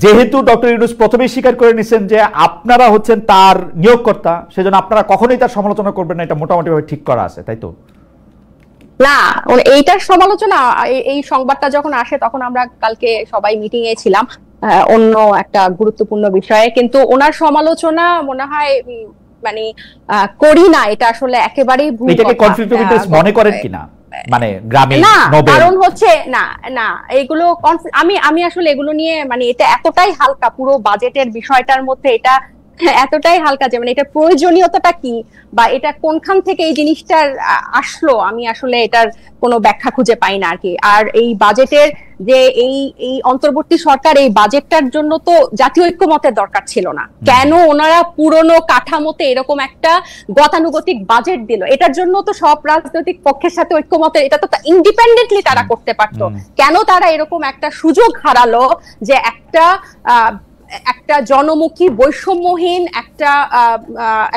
যেহেতু ডক্টর ইউনূস প্রথমেই স্বীকার করে নিছেন যে আপনারা হচ্ছেন তার নিয়োগকর্তা, সেজন্য আপনারা কখনোই তার সমালোচনা করবেন না, এটা মোটামুটিভাবে ঠিক করা আছে, তাই তো? না, এইটার সমালোচনা, এই সংবাদটা যখন আসে তখন আমরা কালকে সবাই মিটিং এ ছিলাম অন্য একটা গুরুত্বপূর্ণ বিষয়ে, কিন্তু ওনার সমালোচনা মনে হয় মানে করি না। এটা আসলে একেবারেই ভুল। এটাকে কনফ্লিক্ট অফ ইন্টারেস্ট মনে করেন কিনা? মানে গ্রামীণ নোবেল, কারণ হচ্ছে না এগুলো আমি আসলে এগুলো নিয়ে মানে এটা এতটাই হালকা, পুরো বাজেটের বিষয়টার মধ্যে এটা এতটাই হালকা যে মানে এটা প্রয়োজনীয়তাটা কি বা এটা কোনখান থেকে এই জিনিসটার আসলো, আমি আসলে এটার কোনো ব্যাখ্যা খুঁজে পাই না আর কি। আর এই বাজেটের যে এই অন্তর্বর্তী সরকার এই বাজেটটার জন্য তো জাতীয় ঐক্যমতের দরকার ছিল না। কেন ওনারা পুরনো কাঠামোতে এরকম একটা গতানুগতিক বাজেট দিল? এটার জন্য তো সব রাজনৈতিক পক্ষের সাথে ঐক্যমতের, এটা তো ইন্ডিপেন্ডেন্টলি তারা করতে পারতো। কেন তারা এরকম একটা সুযোগ হারালো যে একটা জনমুখী বৈষম্যহীন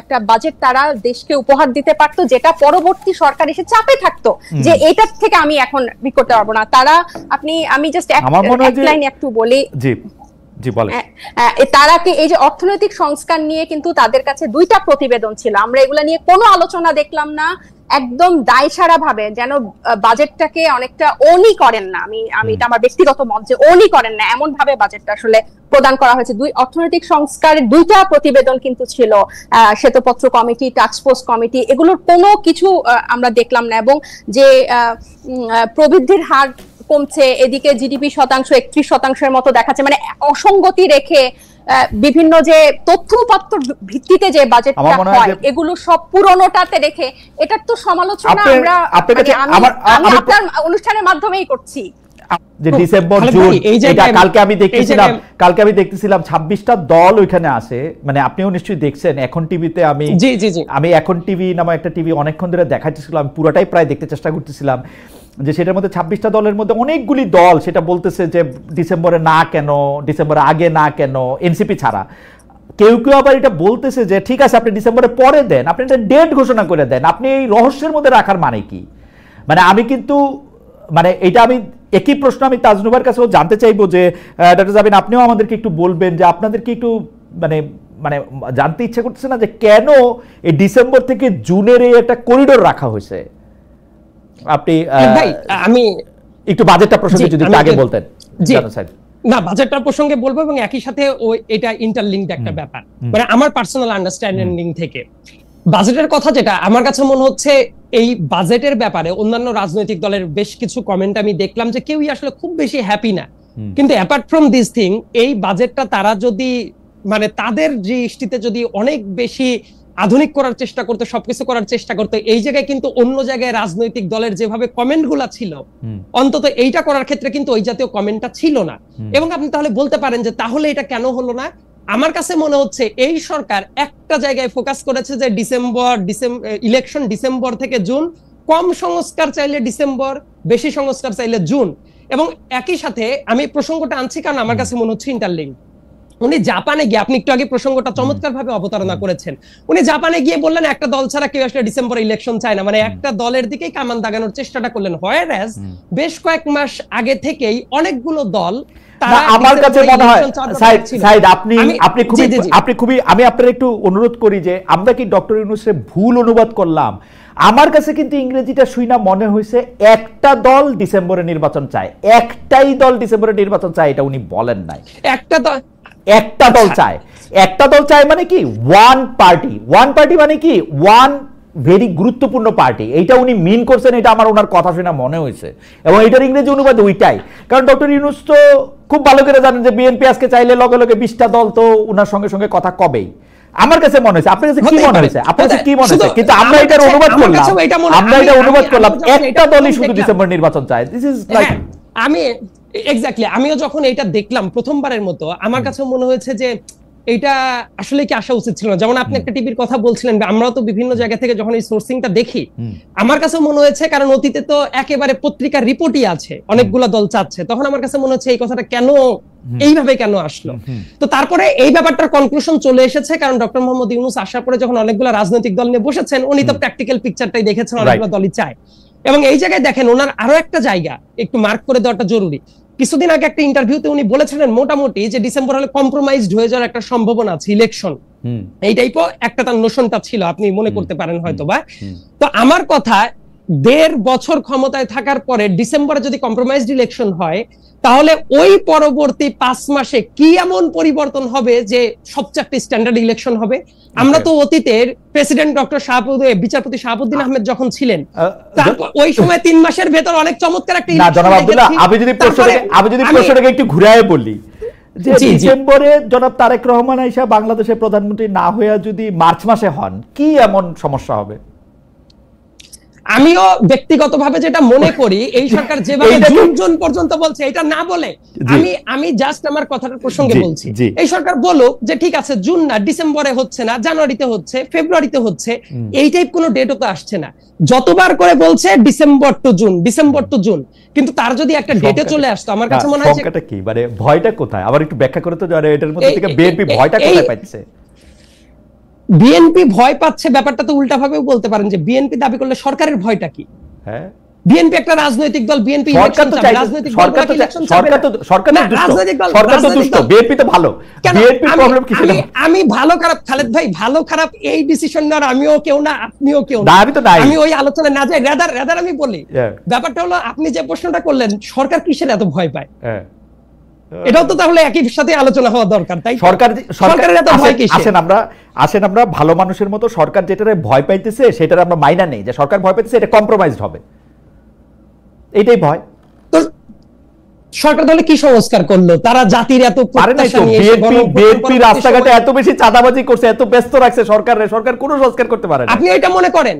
একটা বাজেট তারা দেশকে উপহার দিতে পারতো, যেটা পরবর্তী সরকার এসে চাপে থাকতো যে এটার থেকে আমি এখন করতে পারবো না। আমি জাস্ট এক লাইন একটু বলি, তারা কি এই যে অর্থনৈতিক সংস্কার নিয়ে কিন্তু তাদের কাছে 2টা প্রতিবেদন ছিল, আমরা এগুলা নিয়ে কোনো আলোচনা দেখলাম না। একদম দায়সারা ভাবে যেন বাজেটটাকে অনেকটা ওনই করেন না, আমি এটা আমার ব্যক্তিগত মত যে ওনই করেন না, এমন ভাবে বাজেটটা আসলে প্রদান করা হয়েছে। অর্থনৈতিক সংস্কারের 2টা প্রতিবেদন কিন্তু ছিল, শ্বেতপত্র কমিটি, টাস্কফোর্স কমিটি, এগুলোর কোনো কিছু আমরা দেখলাম না। এবং যে প্রবৃদ্ধির হার কমছে, এদিকে জিডিপি 31% মতো দেখাচ্ছে, মানে অসঙ্গতি রেখে বিভিন্ন যে তথ্যপত্র ভিত্তিতে যে বাজেটটা হয় এগুলো সব পুরনোটাতে রেখে এটার তো সমালোচনা আমরা আপনার অনুষ্ঠানের মাধ্যমেই করছি। যে ডিসেম্বর জুন, এটা কালকে আমি দেখতেছিলাম 26টা দল ওইখানে আসে, মানে আপনিও নিশ্চয়ই দেখছেন এখন টিভিতে। আমি এখন টিভি নামে একটা টিভি অনেকক্ষণ ধরে দেখাচ্ছিলাম, পুরোটাই প্রায় দেখতে চেষ্টা করতেছিলাম, যে সেটার মধ্যে 26টা দলের মধ্যে অনেকগুলি দল সেটা বলতেছে যে ডিসেম্বরে না কেন, ডিসেম্বরে আগে না কেন, এনসিপি ছাড়া। কেউ কেউ আবার এটা বলতেছে যে ঠিক আছে আপনি ডিসেম্বরে পরে দেন, আপনি একটা ডেট ঘোষণা করে দেন, আপনি এই রহস্যের মধ্যে রাখার মানে কি? মানে আমি কিন্তু মানে এটা আমি একই প্রশ্ন আমি তাজনুবার কাছেও জানতে চাইবো যে ডক্টর জাবিন আপনিও আমাদেরকে একটু বলবেন যে আপনাদেরকে একটু মানে মানে জানতে ইচ্ছা করতেছে না যে কেন এই ডিসেম্বর থেকে জুনের এই একটা করিডোর রাখা হয়েছে? আপনি আমি একটু বাজেটটা প্রসঙ্গে যদি আগে বলতেন। না, বাজেটটার প্রসঙ্গে বলবো এবং একই সাথে এটা ইন্টারলিঙ্কড একটা ব্যাপার, মানে আমার পার্সোনাল আন্ডারস্ট্যান্ডিং থেকে বাজেটের কথা যেটা আমার কাছে মনে হচ্ছে, এই বাজেটের ব্যাপারে অন্যান্য রাজনৈতিক দলের বেশ কিছু কমেন্ট আমি দেখলাম যে কেউই আসলে খুব বেশি হ্যাপি না। কিন্তু অ্যাপার্ট ফ্রম দিস থিং, এই বাজেটটা তারা যদি মানে তাদের দৃষ্টিতে যদি অনেক বেশি আধুনিক করার চেষ্টা করতে, সবকিছু করার চেষ্টা করতে, এই জায়গায় কিন্তু অন্য জায়গায় রাজনৈতিক দলের যেভাবে কমেন্ট গুলা ছিল, অন্তত এইটা করার ক্ষেত্রে কিন্তু ওই জাতীয় কমেন্টটা ছিল না। এবং আপনি তাহলে বলতে পারেন যে তাহলে এটা কেন হলো না? আমার কাছে মনে হচ্ছে এই সরকার একটা জায়গায় ফোকাস করেছে যে ইলেকশন ডিসেম্বর থেকে জুন, কম সংস্কার চাইলে ডিসেম্বর, বেশি সংস্কার চাইলে জুন। এবং একই সাথে আমি প্রসঙ্গটা আনছি কারণ আমার কাছে মনে হচ্ছে ইন্টারলিঙ্ক। উনি জাপানে গিয়ে, আপনি একটু আগে প্রসঙ্গটা চমৎকার ভাবে অবতারণা করেছেন, উনি জাপানে গিয়ে বললেন একটা দল ছাড়া কেউ আসলে ডিসেম্বরে ইলেকশন চায় না, মানে একটা দলের দিকেই কামান দাগানোর চেষ্টাটা করলেন। হোয়ারএজ বেশ কয়েক মাস আগে থেকেই অনেকগুলো দল, আমার কাছে মনে হয় সাইদ আপনি খুবই আমি আপনার একটু অনুরোধ করি যে আমরা কি ডক্টর ইউনূসের ভুল অনুবাদ করলাম? আমার কাছে কিন্তু ইংরেজিটা শুইনা মনে হয়েছে একটা দল ডিসেম্বরে নির্বাচন চায়, একটাই দল ডিসেম্বরে নির্বাচন চায়, এটা উনি বলেন নাই। একটা দল চায় মানে কি ওয়ান পার্টি মানে কি ওয়ান ভেরি গুরুত্বপূর্ণ পার্টি, এইটা উনি মিন করছেন, এটা আমার ওনার কথা শুনে মনে হয়েছে। এবং এটার ইংরেজি অনুবাদ ওইটাই, কারণ ডক্টর ইউনূস তো খুব ভালো করে জানেন যে বিএনপি আজকে চাইলে লগে লগে 20টা দল তো ওনার সঙ্গে সঙ্গে কথা কবেই, আমার কাছে মনে হয়েছে, আপনার কাছে কি মনে হয়েছে, আপনার কাছে কি মনে হয়েছে? কিন্তু আমরা এটার অনুবাদ করলাম, আমরা এটা অনুবাদ করলাম একটা দলই শুধু ডিসেম্বর নির্বাচন চায়। দিস ইজ লাইক, আমি এক্স্যাক্টলি আমিও যখন এটা দেখলাম প্রথমবারের মতো আমার কাছে মনে হয়েছে যে এটা আসলে কি আসা উচিত ছিল না। যেমন আপনি একটা টিভির কথা বলছিলেন, আমরাও তো বিভিন্ন জায়গা থেকে যখন এই সোর্সিংটা দেখি, আমার কাছে মনে হয়েছে, কারণ অতীতে তো একেবারে পত্রিকার রিপোর্টই আছে অনেকগুলা দল চাচ্ছে, তখন আমার কাছে মনে হচ্ছে এই কথাটা কেন এইভাবে কেন আসলো। তো তারপরে এই ব্যাপারটার কনক্লুশন চলে এসেছে, কারণ ডক্টর মোহাম্মদ ইউনূস আসার পরে যখন অনেকগুলো রাজনৈতিক দল নিয়ে বসেছেন, উনি তো প্র্যাকটিক্যাল পিকচারটাই দেখেছেন, অনেকগুলো দলই চায়। এবং এই জায়গায় দেখেন ওনার আরো একটা জায়গা একটু মার্ক করে দেওয়াটা জরুরি। কিছুদিন আগে একটা ইন্টারভিউতে উনি বলেছিলেন মোটামুটি যে ডিসেম্বর হলে কম্প্রোমাইজড হয়ে যাওয়ার একটা সম্ভাবনা আছে ইলেকশন, এই টাইপও একটা তার নোশনটা ছিল, আপনি মনে করতে পারেন হয়তো বা। তো আমার কথা, 1.5 বছর ক্ষমতায় থাকার পরে ডিসেম্বরে যদি কম্প্রোমাইজড ইলেকশন হয়, তাহলে ওই পরবর্তী 5 মাসে কি এমন পরিবর্তন হবে যে সবচেয়ে একটা স্ট্যান্ডার্ড ইলেকশন হবে। আমরা তো অতীতের প্রেসিডেন্ট ডক্টর বিচারপতি শাহাবুদ্দিন আহমেদ যখন ছিলেন, তারপর ওই সময় 3 মাসের ভেতর অনেক চমৎকার একটা ইলেকশন। জনাব আব্দুল্লাহ, আমি যদি প্রশ্নটাকে একটু ঘুরায় বলি, যে ডিসেম্বরে জনাব তারেক রহমান আইসা বাংলাদেশের প্রধানমন্ত্রী না হইয়া যদি মার্চ মাসে হন, কি এমন সমস্যা হবে? আমিও ব্যক্তিগতভাবে যেটা মনে করি, এই সরকার যেভাবে জুন পর্যন্ত বলছে, এটা না বলে আমি জাস্ট আমার কথাটার প্রসঙ্গে বলছি, এই সরকার বলুক যে ঠিক আছে জুন না, ডিসেম্বরে হচ্ছে না, জানুয়ারিতে হচ্ছে, ফেব্রুয়ারিতে হচ্ছে, এই টাইপ কোনো ডেটও তো আসছে না। যতবার করে বলছে December two June, December two June, কিন্তু তার যদি একটা ডেটে চলে আসতো, আমার কাছে মনে হয় সংখ্যাটা কি, মানে ভয়টা কোথায়? আবার একটু ব্যাখ্যা করে তো, এটার মধ্যে থেকে বিএনপি ভয়টা কোথায় পাচ্ছে? বিএনপি ভয় পাচ্ছে ব্যাপারটা তো উল্টা ভাবেও বলতে পারেন, যে বিএনপি দাবি করলে সরকারের ভয়টা কি? হ্যাঁ, বিএনপি একটা রাজনৈতিক দল, বিএনপি ইলেকশন চাবে, রাজনৈতিক দল ইলেকশন চাবে না, সরকার তো দুষ্ট, বিএনপি তো ভালো। বিএনপি প্রবলেম কি? আমি ভালো খারাপ, খালেদ ভাই, ভালো খারাপ এই ডিসিশন নেওয়ার আমিও কেউ না, আপনিও কেউ না, আমি ওই আলোচনা না যাই। রাদার আমি বলি, ব্যাপারটা হলো আপনি যে প্রশ্নটা করলেন, সরকার কিসের এত ভয় পায়, এটাও তো তাহলে একই সাথে আলোচনা হওয়া দরকার, তাই? সরকারের এত ভয় কিসের? আসেন আমরা ভালো মানুষের মতো, সরকার যেটারে ভয় পাইতেছে সেটার আমরা মাইনা নেই, যে সরকার ভয় পাইতেছে এটা কম্প্রোমাইজড হবে, এইটাই ভয়। তো সরকার তাহলে কি সংস্কার করলো? তারা জাতির এত বিএনপি রাস্তাঘাটে এত বেশি চাঁদাবাজি করছে, এত ব্যস্ত রাখছে সরকার কোনো সংস্কার করতে পারে না। আপনি এটা মনে করেন?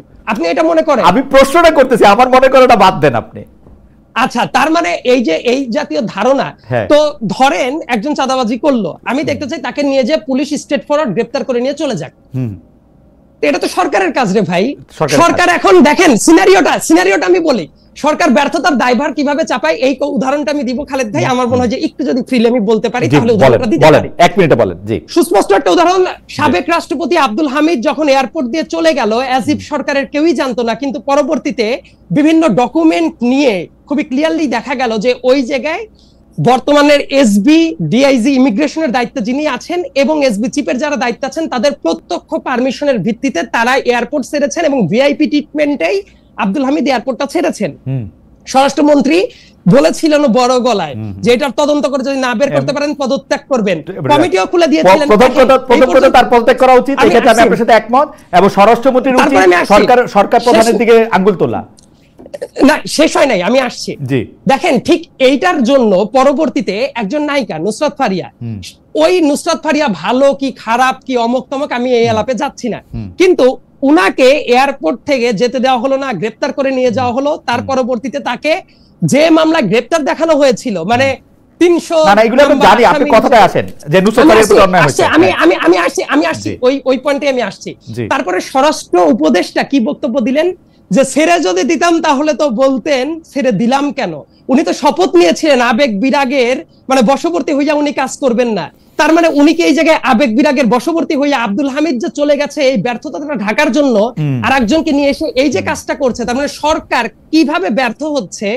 আমি প্রশ্নটা করতেছি, আমার মনে করাটা বাদ দেন আপনি। আচ্ছা, তার মানে এই যে এই জাতীয় ধারণা, তো ধরেন একজন চাঁদাবাজি করলো, আমি দেখতে চাই তাকে নিয়ে যে পুলিশ স্ট্রেট ফরওয়ার্ড গ্রেফতার করে নিয়ে চলে যাক, এটা তো সরকারের কাজ রে ভাই। সরকার এখন দেখেন সিনারিওটা আমি বলি, সরকার ব্যর্থতার দায়ভার কিভাবে চাপায়, এই উদাহরণটা আমি দিব খালেদ ভাই। আমার মনে হয় যে একটু যদি ফ্রিলি আমি বলতে পারি তাহলে উদাহরণটা দিতে পারি। 1 মিনিটে বলেন। জি, সুস্পষ্ট একটা উদাহরণ, সাবেক রাষ্ট্রপতি আব্দুল হামিদ যখন এয়ারপোর্ট দিয়ে চলে গেল, অ্যাজ ইফ সরকারের কেউই জানতো না, কিন্তু পরবর্তীতে বিভিন্ন ডকুমেন্ট নিয়ে খুবই ক্লিয়ারলি দেখা গেল যে ওই জায়গায় বর্তমানের এসবি ডিআইজি ইমিগ্রেশনের দায়িত্বে যিনি আছেন এবং এসবি চিফের যারা দায়িত্ব আছেন, তাদের প্রত্যক্ষ পারমিশনের ভিত্তিতে তারা এয়ারপোর্ট ছেড়েছেন এবং ভিআইপি ট্রিটমেন্টেই আব্দুল হামিদ এয়ারপোর্টটা ছেড়েছেন। স্বরাষ্ট্রমন্ত্রী বলেছিলেন বড় গলায় যে এটার তদন্ত করে যদি না বের করতে পারেন পদত্যাগ করবেন, কমিটিও খুলে দিয়েছিলেন। প্রথম তার পদত্যাগ করা উচিত, এক্ষেত্রে আমি আপনার সাথে একমত, এবং স্বরাষ্ট্রমন্ত্রীর উচিত সরকার প্রধানের দিকে আঙ্গুল তোলা। না, শেষ হয় নাই, আমি আসছি। দেখেন, ঠিক এইটার জন্য পরবর্তীতে একজন নায়িকা নুসরাত ফারিয়া, ওই নুসরাত ফারিয়া ভালো কি খারাপ কি অমক তমক আমি এই আলাপে যাচ্ছি না, কিন্তু উনাকে এয়ারপোর্ট থেকে যেতে দেওয়া হলো না, গ্রেপ্তার করে নিয়ে যাওয়া হলো। তার পরবর্তীতে তাকে যে মামলা গ্রেপ্তার দেখানো হয়েছিল, মানে 300 আমি আসছি ওই পয়েন্টে আমি আসছি। তারপরে স্বরাষ্ট্র উপদেষ্টা কি বক্তব্য দিলেন, যে ছেড়ে যদি দিতাম তাহলে তো বলতেন ছেড়ে দিলাম কেন। উনি তো শপথ নিয়েছিলেন আবেগ বিরাগের মানে বশবর্তী হইয়া উনি কাজ করবেন না। তার মানে উনি কি এই জায়গায় আবেগ বিরাগের বশবর্তী হইয়া আব্দুল হামিদ যে চলে গেছে এই ব্যর্থতাটা ঢাকার জন্য আর একজনকে নিয়ে এসে এই যে কাজটা করছে, তার মানে সরকার কিভাবে ব্যর্থ হচ্ছে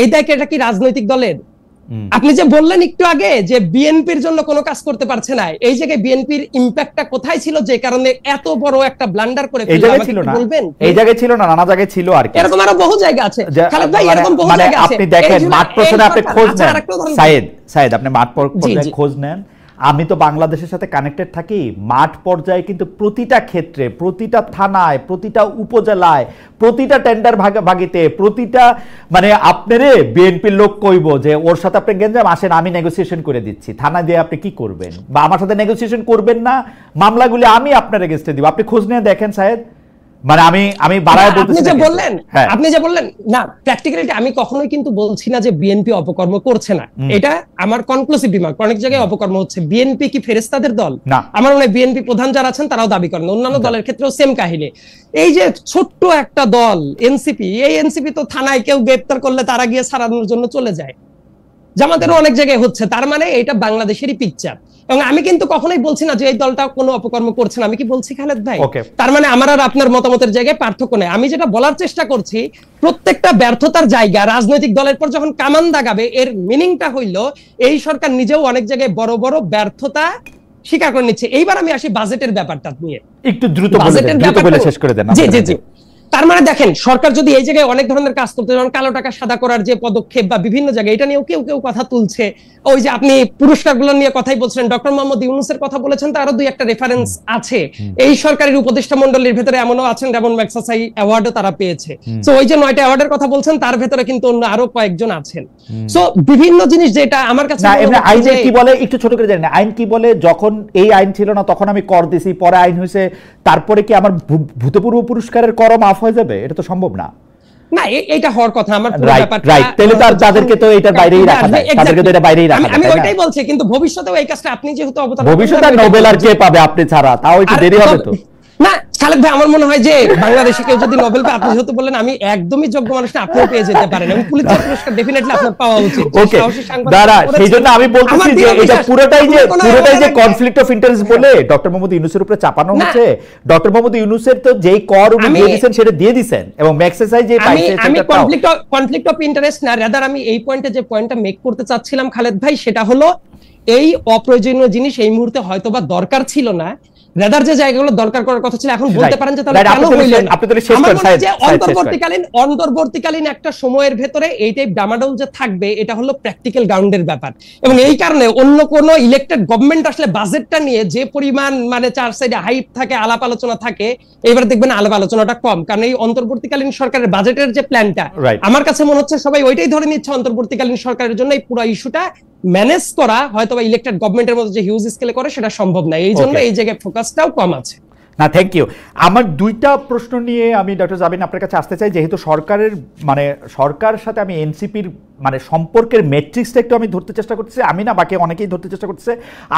এই দায়কে, এটা কি রাজনৈতিক দলের? আপনি যে বললেন একটু আগে যে বিএনপির জন্য কোনো কাজ করতে পারছে না, এই জায়গায় বিএনপির ইম্প্যাক্টটা কোথায় ছিল যে কারণে এত বড় একটা ব্লান্ডার করে বলবেন? এই জায়গায় ছিল না, নানা জায়গায় ছিল আর কি। এরকম আরো বহু জায়গা আছে খালেদ ভাই, এরকম বহু জায়গা আছে। আপনি দেখেন মাঠ প্রশ্নে আপনি খোঁজ নেন, সাইদ আপনি মাঠ প্রশ্নে খোঁজ নেন, আমি তো বাংলাদেশের সাথে কানেক্টেড থাকি, মাঠ পর্যায়ে কিন্তু প্রতিটা ক্ষেত্রে, প্রতিটা থানায়, প্রতিটা উপজেলায়, প্রতিটা টেন্ডার ভাগিতে, প্রতিটা মানে আপনারে বিএনপির লোক কইব যে ওর সাথে আপনি গেঞ্জাম আসেন আমি নেগোসিয়েশন করে দিচ্ছি, থানা দিয়ে আপনি কি করবেন, বা আমার সাথে নেগোসিয়েশন করবেন না, মামলাগুলি আমি আপনার এগেইনস্টে দিব, আপনি খোঁজ নিয়ে দেখেন সাহেব। মানে আমি বাড়ায় বলতেছি, আপনি যে বললেন না প্র্যাকটিক্যালিটি, আমি কখনোই কিন্তু বলছি না যে বিএনপি অপকর্ম করছে না, এটা আমার কনক্লুসিভ রিমার্ক। অনেক জায়গায় অপকর্ম হচ্ছে। বিএনপি কি ফেরেশতাদের দল? আমার মনে হয় বিএনপি প্রধান যারা আছেন তারাও দাবি করেন, অন্যান্য দলের ক্ষেত্রেও সেম কাহিনী। এই যে ছোট্ট একটা দল এনসিপি, এই এনসিপি তো থানায় কেউ গ্রেফতার করলে তারা গিয়ে সারানোর জন্য চলে যায়, জামাতেরও অনেক জায়গায় হচ্ছে। তার মানে এটা বাংলাদেশেরই পিকচার। এবং আমি কিন্তু কখনোই বলছি না যে এই দলটা কোনো অপকর্ম করছে না। আমি কি বলছি খালেদ ভাই? তার মানে আমার আর আপনার মতামতের জায়গায় পার্থক্য নেই। আমি যেটা বলার চেষ্টা করছি, প্রত্যেকটা ব্যর্থতার জায়গা রাজনৈতিক দলের পর যখন কামান দাগাবে, এর মিনিংটা হইল এই সরকার নিজেও অনেক জায়গায় বড় বড় ব্যর্থতা স্বীকার করে নিচ্ছে। এইবার আমি আসি বাজেটের ব্যাপারটা নিয়ে, একটু দ্রুত বলে শেষ করে দেন। জি জি জি। তার মানে দেখেন, সরকার যদি এই জায়গায় অনেক ধরনের কাজ করতে, যেমন কালো টাকা সাদা করার যে পদক্ষেপ বা বিভিন্ন জায়গায়, এটা নিয়েও কেউ কেউ কথা তুলছে। ওই যে আপনি পুরস্কারগুলো নিয়ে কথাই বলছিলেন, ডক্টর মোহাম্মদ ইউনূসের কথা বলেছেন, তারও দুই একটা রেফারেন্স আছে। এই সরকারের উপদেষ্টা মণ্ডলীর ভেতরে এমনও আছেন রেমন ম্যাগসাসাই অ্যাওয়ার্ডও তারা পেয়েছে। সো ওই যে 9টা অ্যাওয়ার্ডের কথা বলছেন, তার ভেতরে কিন্তু অন্য আরো কয়েকজন আছেন। সো বিভিন্ন জিনিস যেটা আমার কাছে আইনে কি বলে একটু ছোট করে জানেন, আইন কি বলে, যখন এই আইন ছিল না তখন আমি কর দিছি, পরে আইন হয়েছে, তারপরে কি আমার ভূতপূর্ব পুরস্কারের কর মাফ হয়ে যাবে? এটা তো সম্ভব না। না, এটা হওয়ার কথা। আমার পুরো ব্যাপারটা রাইট, তাহলে তো তাদেরকে তো এটার বাইরেই রাখা যায়, তাদেরকে তো এটা বাইরেই রাখা যায়। আমি ওইটাই বলছি, কিন্তু ভবিষ্যতেও এই কাজটা আপনি যেহেতু অবতারণা, ভবিষ্যতে নোবেল আর কে পাবে আপনি ছাড়া, তাও একটু দেরি হবে তো। না খালেদ ভাই, আমার মনে হয় যে বাংলাদেশে কেউ যদি নোবেল পায়, আপনি যেহেতু বললেন আমি একদমই যোগ্য মানুষ না, আপনিও পেয়ে যেতে পারেন। এবং পুলিশের পুরস্কার ডেফিনেটলি আপনার পাওয়া উচিত। ওকে দাঁড়া, সেইজন্য আমি বলতেছি যে এটা পুরোটাই যে কনফ্লিক্ট অফ ইন্টারেস্ট বলে ডক্টর মোহাম্মদ ইউনূসের উপরে চাপানো হচ্ছে। ডক্টর মোহাম্মদ ইউনূসের তো যেই কর উনি দিয়ে দিয়েছেন সেটা দিয়ে দিয়েছেন, এবং ম্যাক্সেসাই যে পাইছে সেটা আমি কনফ্লিক্ট অফ ইন্টারেস্ট না, রাদার আমি এই পয়েন্টে যে পয়েন্টটা মেক করতে চাচ্ছিলাম খালেদ ভাই, সেটা হলো এই অপ্রয়োজনীয় জিনিস এই মুহূর্তে হয়তোবা দরকার ছিল না, রাদার যে জায়গাগুলো দরকার করার কথা ছিল এখন বলতে পারেন যে তাহলে কেন হইল না। আমার মনে হয় যে অন্তর্বর্তীকালীন একটা সময়ের ভেতরে এই টাইপ ডামাডোল যে থাকবে, এটা হলো প্র্যাকটিক্যাল গ্রাউন্ডের ব্যাপার। এবং এই কারণে অন্য কোন ইলেক্টেড গভর্নমেন্ট আসলে বাজেটটা নিয়ে যে পরিমাণ মানে চার সাইডে হাইপ থাকে, আলাপ আলোচনা থাকে, এবার দেখবেন আলাপ আলোচনাটা কম। কারণ এই অন্তর্বর্তীকালীন সরকারের বাজেটের যে প্ল্যানটা, আমার কাছে মনে হচ্ছে সবাই ওইটাই ধরে নিচ্ছে অন্তর্বর্তীকালীন সরকারের জন্য এই পুরো ইস্যুটা ম্যানেজ করা হয়তো বা ইলেক্টেড গভর্নমেন্টের মতো যে হিউজ স্কেলে করে সেটা সম্ভব না। এই জন্য এই জায়গায় ফোকাসটাও কম আছে। না থ্যাংক ইউ। আমার দুইটা প্রশ্ন নিয়ে আমি ডক্টর জাবিন আপনার কাছে আসতে চাই, যেহেতু সরকারের মানে সরকারের সাথে আমি এনসিপির মানে সম্পর্কের ম্যাট্রিক্সটা একটু আমি ধরতে চেষ্টা করতেছি, আমি না বাকি অনেকেই ধরতে চেষ্টা করতেছে।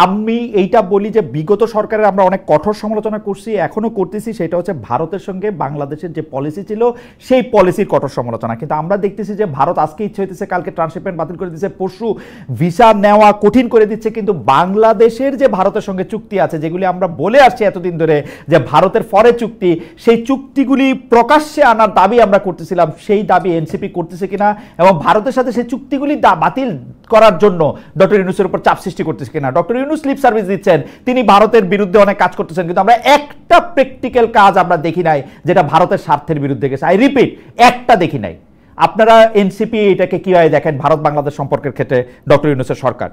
আমি এইটা বলি যে বিগত সরকারের আমরা অনেক কঠোর সমালোচনা করছি, এখনো করতেছি, সেটা হচ্ছে ভারতের সঙ্গে বাংলাদেশের যে পলিসি ছিল সেই পলিসির কঠোর সমালোচনা। কিন্তু আমরা দেখতেছি যে ভারত আজকে ইচ্ছে হইতেছে, কালকে ট্রান্সশিপমেন্ট বাতিল করে দিচ্ছে, পরশু ভিসা নেওয়া কঠিন করে দিচ্ছে। কিন্তু বাংলাদেশের যে ভারতের সঙ্গে চুক্তি আছে, যেগুলি আমরা বলে আসছি এতদিন ধরে যে ভারতের ফরে চুক্তি, সেই চুক্তিগুলি প্রকাশ্যে আনার দাবি আমরা করতেছিলাম, সেই দাবি এনসিপি করতেছে কিনা, এবং ভারতের সাথে সেই চুক্তিগুলি বাতিল করার জন্য ডক্টর ইউনূসের উপর চাপ সৃষ্টি করতেছে কিনা। ডক্টর ইউনূস লিপ সার্ভিস দিচ্ছেন, তিনি ভারতের বিরুদ্ধে অনেক কাজ করতেছেন, কিন্তু আমরা একটা প্র্যাকটিক্যাল কাজ আমরা দেখি নাই যেটা ভারতের স্বার্থের বিরুদ্ধে গেছে। আই রিপিট, একটা দেখি নাই। আপনারা এনসিপি এটাকে কিভাবে দেখেন ভারত বাংলাদেশ সম্পর্কের ক্ষেত্রে ডক্টর ইউনূসের সরকার?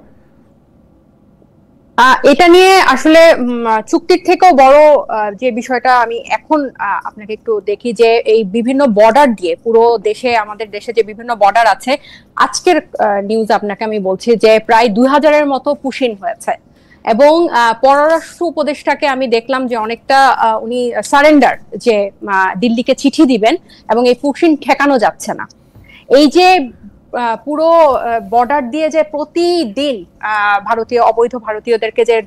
এটা নিয়ে আসলে চুক্তির থেকেও বড় যে বিষয়টা আমি এখন আপনাকে একটু দেখি যে এই বিভিন্ন বর্ডার দিয়ে পুরো দেশে, আমাদের দেশে যে বিভিন্ন বর্ডার আছে, আজকের নিউজ আপনাকে আমি বলছি যে প্রায় 2000-এর মতো পুশিন হয়েছে। এবং পররাষ্ট্র উপদেষ্টাকে আমি দেখলাম যে অনেকটা উনি সারেন্ডার, যে দিল্লিকে চিঠি দিবেন এবং এই পুশিন ঠেকানো যাচ্ছে না। এই যে পুরো বর্ডার দিয়ে যে প্রতিদিন ভারতীয় অবৈধ ভারতীয়দেরকে যে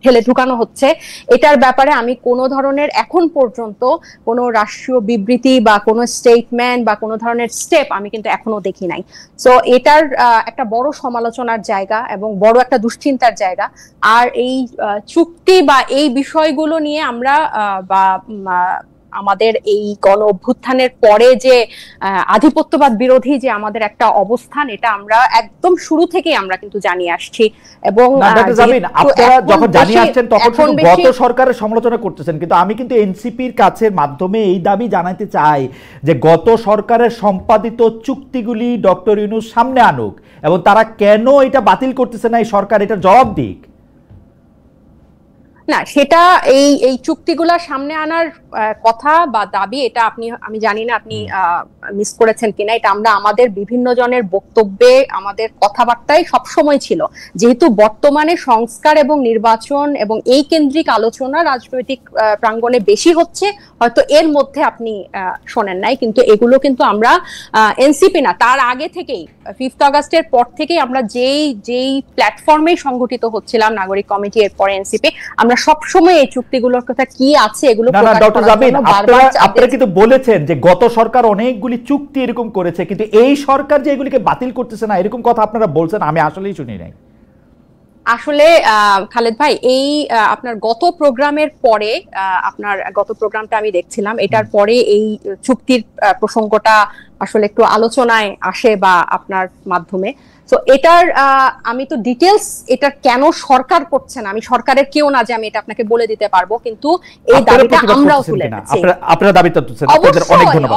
ঠেলে ঢুকানো হচ্ছে, এটার ব্যাপারে আমি কোনো ধরনের এখন পর্যন্ত কোনো রাষ্ট্রীয় বিবৃতি বা কোনো স্টেটমেন্ট বা কোনো ধরনের স্টেপ আমি কিন্তু এখনো দেখি নাই। সো এটার একটা বড় সমালোচনার জায়গা এবং বড় একটা দুশ্চিন্তার জায়গা। আর এই চুক্তি বা এই বিষয়গুলো নিয়ে আমরা বা আমাদের এই গণ অভ্যুত্থানের পরে যে আধিপত্যবাদ বিরোধী যে আমাদের একটা অবস্থান, এটা আমরা একদম শুরু থেকেই আমরা কিন্তু জানিয়ে আসছি। এবং আপনারা যখন জানিয়ে আসছেন তখন শুধু গত সরকারের সমালোচনা করতেছেন, কিন্তু আমি কিন্তু এনসিপির কাছে মাধ্যমে এই দাবি জানাতে চাই যে গত সরকারের সম্পাদিত চুক্তিগুলি ডক্টর ইউনূস সামনে আনুক, এবং তারা কেন এটা বাতিল করতেছে না এই সরকার, এটা জবাব দিক। না, সেটা এই চুক্তিগুলা সামনে আনার কথা বা দাবি, এটা আমি জানি না আপনি মিস করেছেন কিনা, এটা আমরা আমাদের বিভিন্ন জনের বক্তব্যে আমাদের কথাবার্তায় সবসময় ছিল। যেহেতু বর্তমানে সংস্কার এবং নির্বাচন এবং এই কেন্দ্রিক আলোচনা রাজনৈতিক প্রাঙ্গণে বেশি হচ্ছে, হয়তো এর মধ্যে আপনি শোনেন নাই, কিন্তু এগুলো কিন্তু আমরা এনসিপি না, তার আগে থেকেই 5 আগস্টের পর থেকেই আমরা যেই প্ল্যাটফর্মে সংগঠিত হচ্ছিলাম, নাগরিক কমিটি, এরপরে এনসিপি, আমরা সবসময় এই চুক্তিগুলোর কথা কি আছে এগুলো আপনারা কিন্তু বলেছেন যে গত সরকার অনেকগুলি চুক্তি এরকম করেছে, কিন্তু এই সরকার যে এগুলিকে বাতিল করতেছে না, এরকম কথা আপনারা বলছেন, আমি আসলেই শুনি নাই। আসলে খালেদ ভাই, এই আপনার গত প্রোগ্রামের পরে, আপনার গত প্রোগ্রামটা আমি দেখছিলাম, এটার পরে এই চুক্তির প্রসঙ্গটা আসলে একটু আলোচনায় আসে বা আপনার মাধ্যমে। তো এটার আমি তো ডিটেলস এটা কেন সরকার করছে না, আমি সরকারের কেউ না যে আমি এটা আপনাকে বলে দিতে পারবো, কিন্তু এই দাবিটা আমরাও তুলে দিচ্ছি। আপনারা দাবিটা তুলছেন, আপনাদের অনেক ধন্যবাদ।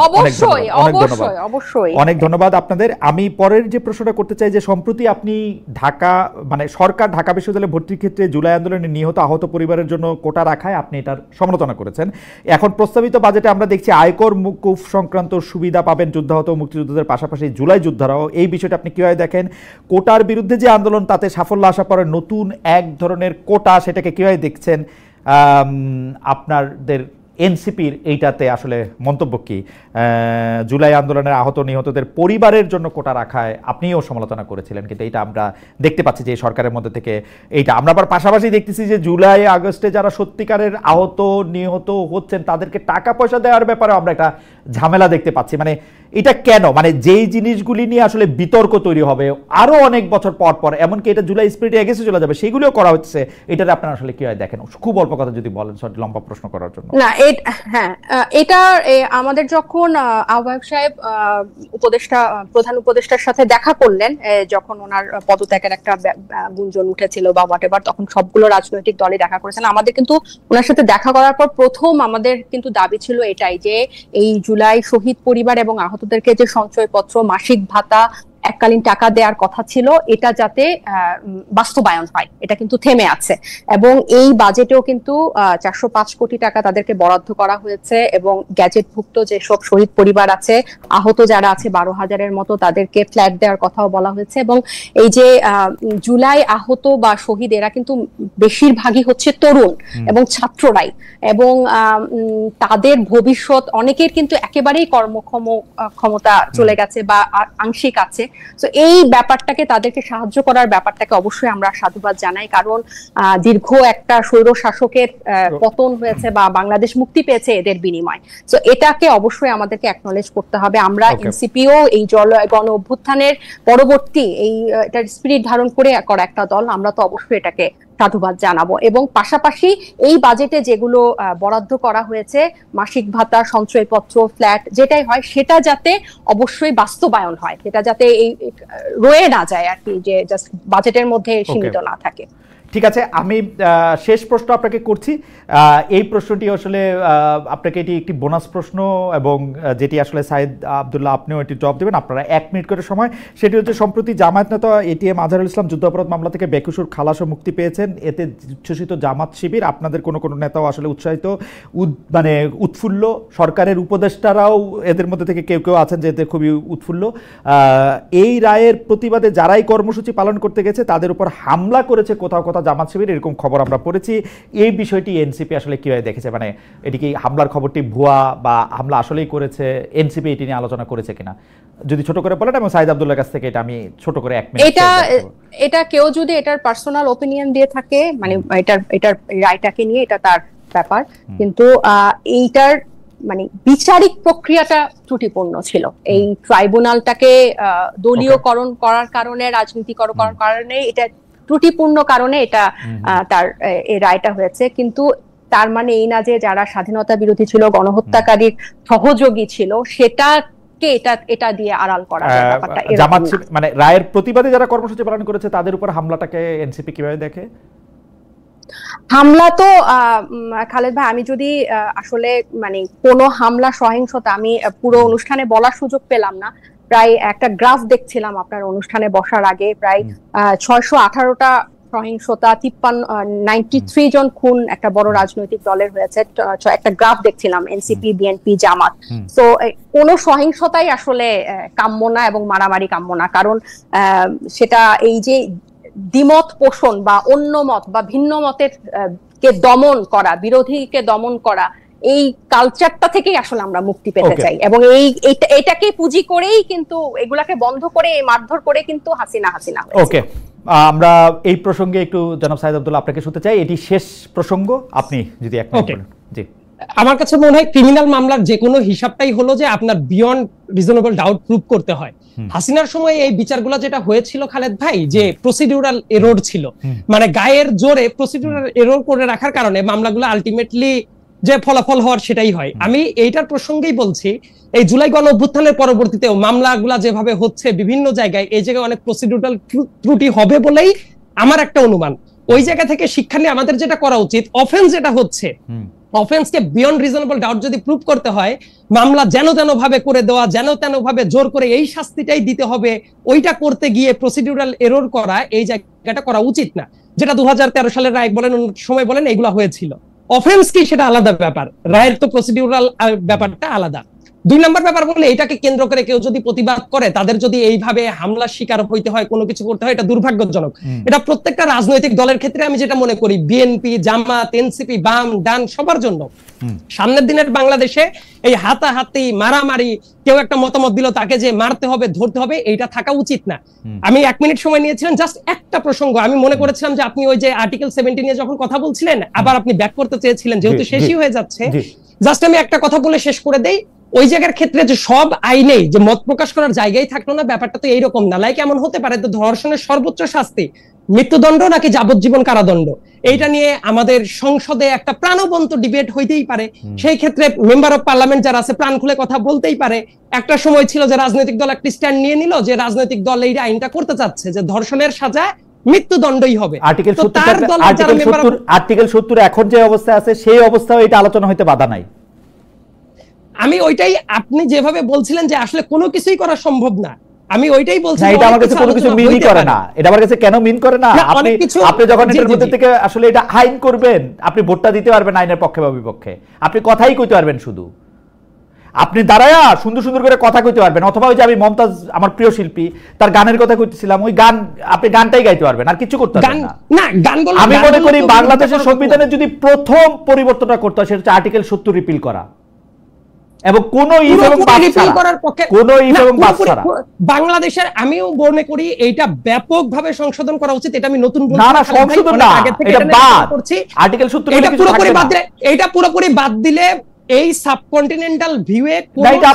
অবশ্যই অনেক ধন্যবাদ আপনাদের। আমি পরের যে প্রশ্নটা করতে চাই, যে সম্প্রতি আপনি ঢাকা মানে সরকার ঢাকা বিশ্ববিদ্যালয়ে ভর্তির ক্ষেত্রে জুলাই আন্দোলনে নিহত আহত পরিবারের জন্য কোটা রাখায় আপনি এটার সমালোচনা করেছেন। এখন প্রস্তাবিত বাজেটে আমরা দেখছি আয়কর মুকুফ সংক্রান্ত সুবিধা পাবেন যুদ্ধাহত মুক্তিযোদ্ধাদের পাশাপাশি জুলাই যোদ্ধারাও। এই বিষয়টা আপনি কিভাবে দেখেন? কোটার বিরুদ্ধে যে আন্দোলন, তাতে সাফল্য আসা পরে নতুন এক ধরনের কোটা, সেটাকে কিভাবে দেখছেন? আপনাদের এনসিপির এইটাতে আসলে মন্তব্য কি? জুলাই আন্দোলনের আহত নিহতদের পরিবারের জন্য কোটা রাখায় আপনিও সমালোচনা করেছিলেন, কিন্তু এইটা আমরা দেখতে পাচ্ছি যে সরকারের মধ্যে থেকে এইটা আমরা আবার পাশাপাশি দেখতেছি যে জুলাই আগস্টে যারা সত্যিকারের আহত নিহত হচ্ছেন তাদেরকে টাকা পয়সা দেওয়ার ব্যাপারে আমরা একটা ঝামেলা দেখতে পাচ্ছি। মানে এটা কেন? মানে যেই জিনিসগুলি নিয়ে আসলে বিতর্ক তৈরি হবে আরো অনেক বছর পর পর, এমনকি এটা জুলাই স্পিরিটে এগেছে চলে যাবে, সেগুলিও করা হচ্ছে, এটাতে আপনারা আসলে কিভাবে দেখেন? খুব অল্প কথা যদি বলেন, লম্বা প্রশ্ন করার জন্য। না, হ্যাঁ, এটা আমাদের যখন আহ্বায়ক সাহেব প্রধান উপদেষ্টার সাথে দেখা করলেন, যখন ওনার পদত্যাগের একটা গুঞ্জন উঠেছিল বা হোয়াটএভার, তখন সবগুলো রাজনৈতিক দলে দেখা করেছেন। আমাদের কিন্তু ওনার সাথে দেখা করার পর প্রথম আমাদের কিন্তু দাবি ছিল এটাই, যে এই জুলাই শহীদ পরিবার এবং আহতদেরকে যে সঞ্চয়পত্র, মাসিক ভাতা, এককালীন টাকা দেওয়ার কথা ছিল, এটা যাতে বাস্তবায়ন হয়। এটা কিন্তু থেমে আছে, এবং এই বাজেটেও কিন্তু 405 কোটি টাকা তাদেরকে বরাদ্দ করা হয়েছে, এবং গ্যাজেটভুক্ত যেসব শহীদ পরিবার আছে, আহত যারা আছে 12,000-এর মতো, তাদেরকে ফ্ল্যাট দেওয়ার কথাও বলা হয়েছে। এবং এই যে জুলাই আহত বা শহীদ, এরা কিন্তু বেশিরভাগই হচ্ছে তরুণ এবং ছাত্ররাই, এবং তাদের ভবিষ্যৎ, অনেকের কিন্তু একেবারেই কর্মক্ষমতা চলে গেছে বা আংশিক আছে। তো এই ব্যাপারটাকে, তাদেরকে সাহায্য করার ব্যাপারটাকে অবশ্যই আমরা সাধুবাদ জানাই, কারণ দীর্ঘ একটা স্বৈর শাসকের পতন হয়েছে বা বাংলাদেশ মুক্তি পেয়েছে এদের বিনিময়। তো এটাকে অবশ্যই আমাদেরকে অ্যাকনলেজ করতে হবে। আমরা এনসিপিও এই গণ অভ্যুত্থানের পরবর্তী এটার স্পিরিট ধারণ করে করা একটা দল, আমরা তো অবশ্যই এটাকে সাধুবাদ জানাবো। এবং পাশাপাশি এই বাজেটে যেগুলো বরাদ্দ করা হয়েছে, মাসিক ভাতা, সঞ্চয়পত্র, ফ্ল্যাট, যেটাই হয় সেটা যাতে অবশ্যই বাস্তবায়ন হয়, সেটা যাতে এই রয়ে না যায় আর কি, যে জাস্ট বাজেটের মধ্যে সীমিত না থাকে। ঠিক আছে, আমি শেষ প্রশ্ন আপনাকে করছি। এই প্রশ্নটি আসলে আপনাকে এটি একটি বোনাস প্রশ্ন, এবং যেটি আসলে সাইদ আব্দুল্লাহ আপনিও এটি জবাব দেবেন, আপনারা 1 মিনিট করে সময়। সেটি হচ্ছে, সম্প্রতি জামায়াত নেতা এটিএম আজহারুল ইসলাম যুদ্ধাপরাধ মামলা থেকে বেকসুর খালাস ও মুক্তি পেয়েছেন। এতে উচ্ছ্বসিত জামাত শিবির, আপনাদের কোনো নেতাও আসলে উৎসাহিত, মানে উৎফুল্ল, সরকারের উপদেষ্টারাও এদের মধ্যে থেকে কেউ কেউ আছেন যে এতে খুবই উৎফুল্ল। এই রায়ের প্রতিবাদে যারাই কর্মসূচি পালন করতে গেছে তাদের উপর হামলা করেছে কোথাও কোথাও জামাত শিবির, এরকম খবর আমরা পড়েছি। এই বিষয়টি এনসিপি আসলে কিভাবে দেখেছে? মানে এটি কি হামলার খবরটি ভুয়া বা হামলা আসলেই করেছে? এনসিপি এটি নিয়ে আলোচনা করেছে কিনা যদি ছোট করে বলেন, এবং সাইদ আব্দুল্লাহর কাছ থেকে এটা আমি ছোট করে 1 মিনিট। এটা কেউ যদি এটার পার্সোনাল ওপিনিয়ন দিয়ে থাকে, মানে এটার রায়টাকে নিয়ে, এটা তার ব্যাপার, কিন্তু এইটার মানে বিচারিক প্রক্রিয়াটা ত্রুটিপূর্ণ ছিল। এই ট্রাইব্যুনালটাকে দলীয়করণ করার কারণে, রাজনীতিকরণ করার কারণে, এটা ত্রুটিপূর্ণ কারণে এটা তার এই রায়টা হয়েছে। কিন্তু তার মানে এই না যে যারা স্বাধীনতা বিরোধী ছিল, গণহত্যাকারীর সহযোগী ছিল, সেটাকে এটা দিয়ে আড়াল করা যায় ব্যাপারটা। জামাত মানে রায়ের প্রতিবাদে যারা কর্মসূচি পালন করেছে তাদের উপর হামলাটাকে এনসিপি কিভাবে দেখে? হামলা তো খালেদ ভাই, আমি যদি আসলে মানে কোনো হামলা সহিংসতা আমি পুরো অনুষ্ঠানে বলার সুযোগ পেলাম না। প্রায় একটা গ্রাফ দেখছিলাম আপনার অনুষ্ঠানে বসার আগে, প্রায় 618টা সহিংসতা, 93 জন খুন একটা বড় রাজনৈতিক দলের হয়েছে, একটা গ্রাফ দেখছিলাম এনসিপি, বিএনপি, জামাত। তো কোনো সহিংসতাই আসলে কাম্য না এবং মারামারি কাম্য না, কারণ সেটা এই যে দ্বিমত পোষণ বা অন্য মত বা ভিন্ন মতের কে দমন করা, বিরোধীকে দমন করা, এই কালচারটা থেকেই আসলে আমরা মুক্তি পেতে চাই। এবং এটাকে পুঁজি করেই কিন্তু, এগুলাকে বন্ধ করে, মারধর করে কিন্তু হাসিনা ওকে, আমরা এই প্রসঙ্গে একটু জনাব সাইদ আব্দুল্লাহ আপনাকে শুনতে চাই। এটি শেষ প্রসঙ্গ, আপনি যদি এক মিনিট বলেন। জি, আমার কাছে মনে হয় ক্রিমিনাল মামলার যে কোনো হিসাবটাই হলো যে আপনার বিয়ন্ড রিজনেবল ডাউট প্রুভ করতে হয়। হাসিনার সময় এই বিচারগুলো যেটা হয়েছিল খালেদ ভাই, যে প্রসিডিউরাল এরর ছিল, মানে গায়ের জোরে প্রসিডিউরাল এরর করে রাখার কারণে মামলাগুলো আলটিমেটলি যে ফলাফল হওয়ার সেটাই হয়। আমি এইটার প্রসঙ্গেই বলছি, এই জুলাই গণ অভ্যুত্থানের পরবর্তীতেও মামলাগুলা যেভাবে হচ্ছে বিভিন্ন জায়গায়, এই জায়গায় অনেক প্রসিডিউরাল ত্রুটি হবে বলেই আমার একটা অনুমান। ওই জায়গা থেকে শিক্ষা নিয়ে আমাদের যেটা করা উচিত, অফেন্স যেটা হচ্ছে, অফেন্সকে বিয়ন্ড রিজনেবল ডাউট যদি প্রুভ করতে হয়, মামলা যেন তেন ভাবে করে দেওয়া, যেন তেন ভাবে জোর করে এই শাস্তিটাই দিতে হবে, ওইটা করতে গিয়ে প্রসিডিউরাল এরর করা, এই জায়গাটা করা উচিত না। যেটা 2013 সালের রায় বলেন, সময় বলেন, এগুলা হয়েছিল। অফেন্স কি সেটা আলাদা ব্যাপার, রায়ের তো প্রসিডিউরাল ব্যাপারটা আলাদা। 2 নম্বর ব্যাপার বলে, এটাকে কেন্দ্র করে কেউ যদি প্রতিবাদ করে, তাদের যদি এইভাবে হামলার শিকার হইতে হয়, কোনো কিছু করতে হয়, এটা দুর্ভাগ্যজনক। এটা প্রত্যেকটা রাজনৈতিক দলের ক্ষেত্রে আমি যেটা মনে করি, বিএনপি, জামাত, এনসিপি, বাম, ডান, সবার জন্য সামনের দিনের বাংলাদেশে এই হাতাহাতি, মারামারি, কেউ একটা মতামত দিল তাকে যে মারতে হবে, ধরতে হবে, এইটা থাকা উচিত না। আমি 1 মিনিট সময় নিয়েছিলেন, জাস্ট একটা প্রসঙ্গ আমি মনে করেছিলাম যে আপনি ওই যে আর্টিকেল 70 নিয়ে যখন কথা বলছিলেন, আবার আপনি ব্যাক করতে চেয়েছিলেন, যেহেতু শেষই হয়ে যাচ্ছে, জাস্ট আমি একটা কথা বলে শেষ করে দেই। ওই জায়গার ক্ষেত্রে যে সব আইনেই যে মত প্রকাশ করার জায়গায় থাকলো না, ব্যাপারটা তো এইরকম না। লাইক এমন হতে পারে তো ধর্ষণের সর্বোচ্চ শাস্তি মৃত্যুদণ্ড নাকি যাবজ্জীবন কারাদণ্ড, এইটা নিয়ে আমাদের সংসদে একটা প্রাণবন্ত ডিবেট হইতেই পারে। সেই ক্ষেত্রে মেম্বার অফ পার্লামেন্ট যারা আছে প্রাণ খুলে কথা বলতেই পারে। একটা সময় ছিল যে রাজনৈতিক দল একটা স্ট্যান্ড নিয়ে নিল যে রাজনৈতিক দল এই আইনটা করতে চাচ্ছে যে ধর্ষণের সাজা মৃত্যুদণ্ডই হবে। আর্টিকেল 70 এখন যে অবস্থা আছে সেই অবস্থায় এটা আলোচনা হইতে বাধা নাই। আমি ওইটাই, আপনি যেভাবে বলছিলেন যে আসলে কোনো কিছুই করা সম্ভব না, আমি ওইটাই বলছি। এটা আমার কাছে কোনো কিছু মিনই করে না। এটা আমার কাছে কেন মিন করে না? আপনি যখন এটার মধ্যে থেকে আসলে এটা আইন করবেন, আপনি ভোটটা দিতে পারবেন আইনের পক্ষে বা বিপক্ষে, আপনি কথাই কইতে পারবেন, শুধু আপনি দাঁড়ায়া সুন্দর সুন্দর করে কথা কইতে পারবেন। অথবা ওই যে আমি মমতাজ, আমার প্রিয় শিল্পী, তার গানের কথা কইতেছিলাম, ওই গান আপনি গানটাই গাইতে পারবেন, আর কিছু করতে পারবেন না। আমি মনে করি বাংলাদেশের সংবিধানে যদি প্রথম পরিবর্তনটা করতে হয় সেটা হচ্ছে আর্টিকেল 70 রিপিল করা, এবং কোন ইফ এবং বাদ ছাড়া বাংলাদেশের, আমিও মনে করি এইটা ব্যাপকভাবে সংশোধন করা উচিত। এটা আমি নতুন বলছি না, সংশোধন না, এটা বাদ। আর্টিকেল 70 এটা পুরোপুরি বাদ দিলে, এটা পুরোপুরি বাদ দিলে এই সাবকন্টিনেন্টাল ভিউয়ে এইটা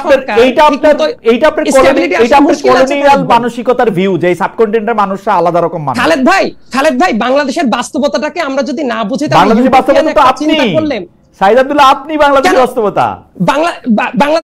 আপনার কলোনিয়াল মানসিকতার ভিউ, যে সাবকন্টিনেন্টের মানুষরা আলাদা রকম মানুষ। খালেদ ভাই, বাংলাদেশের বাস্তবতাটাকে আমরা যদি না বুঝি, বাংলাদেশের বাস্তবতা আপনি সাইদ আব্দুল্লাহ, আপনি বাংলাদেশের বাস্তবতা, বাংলা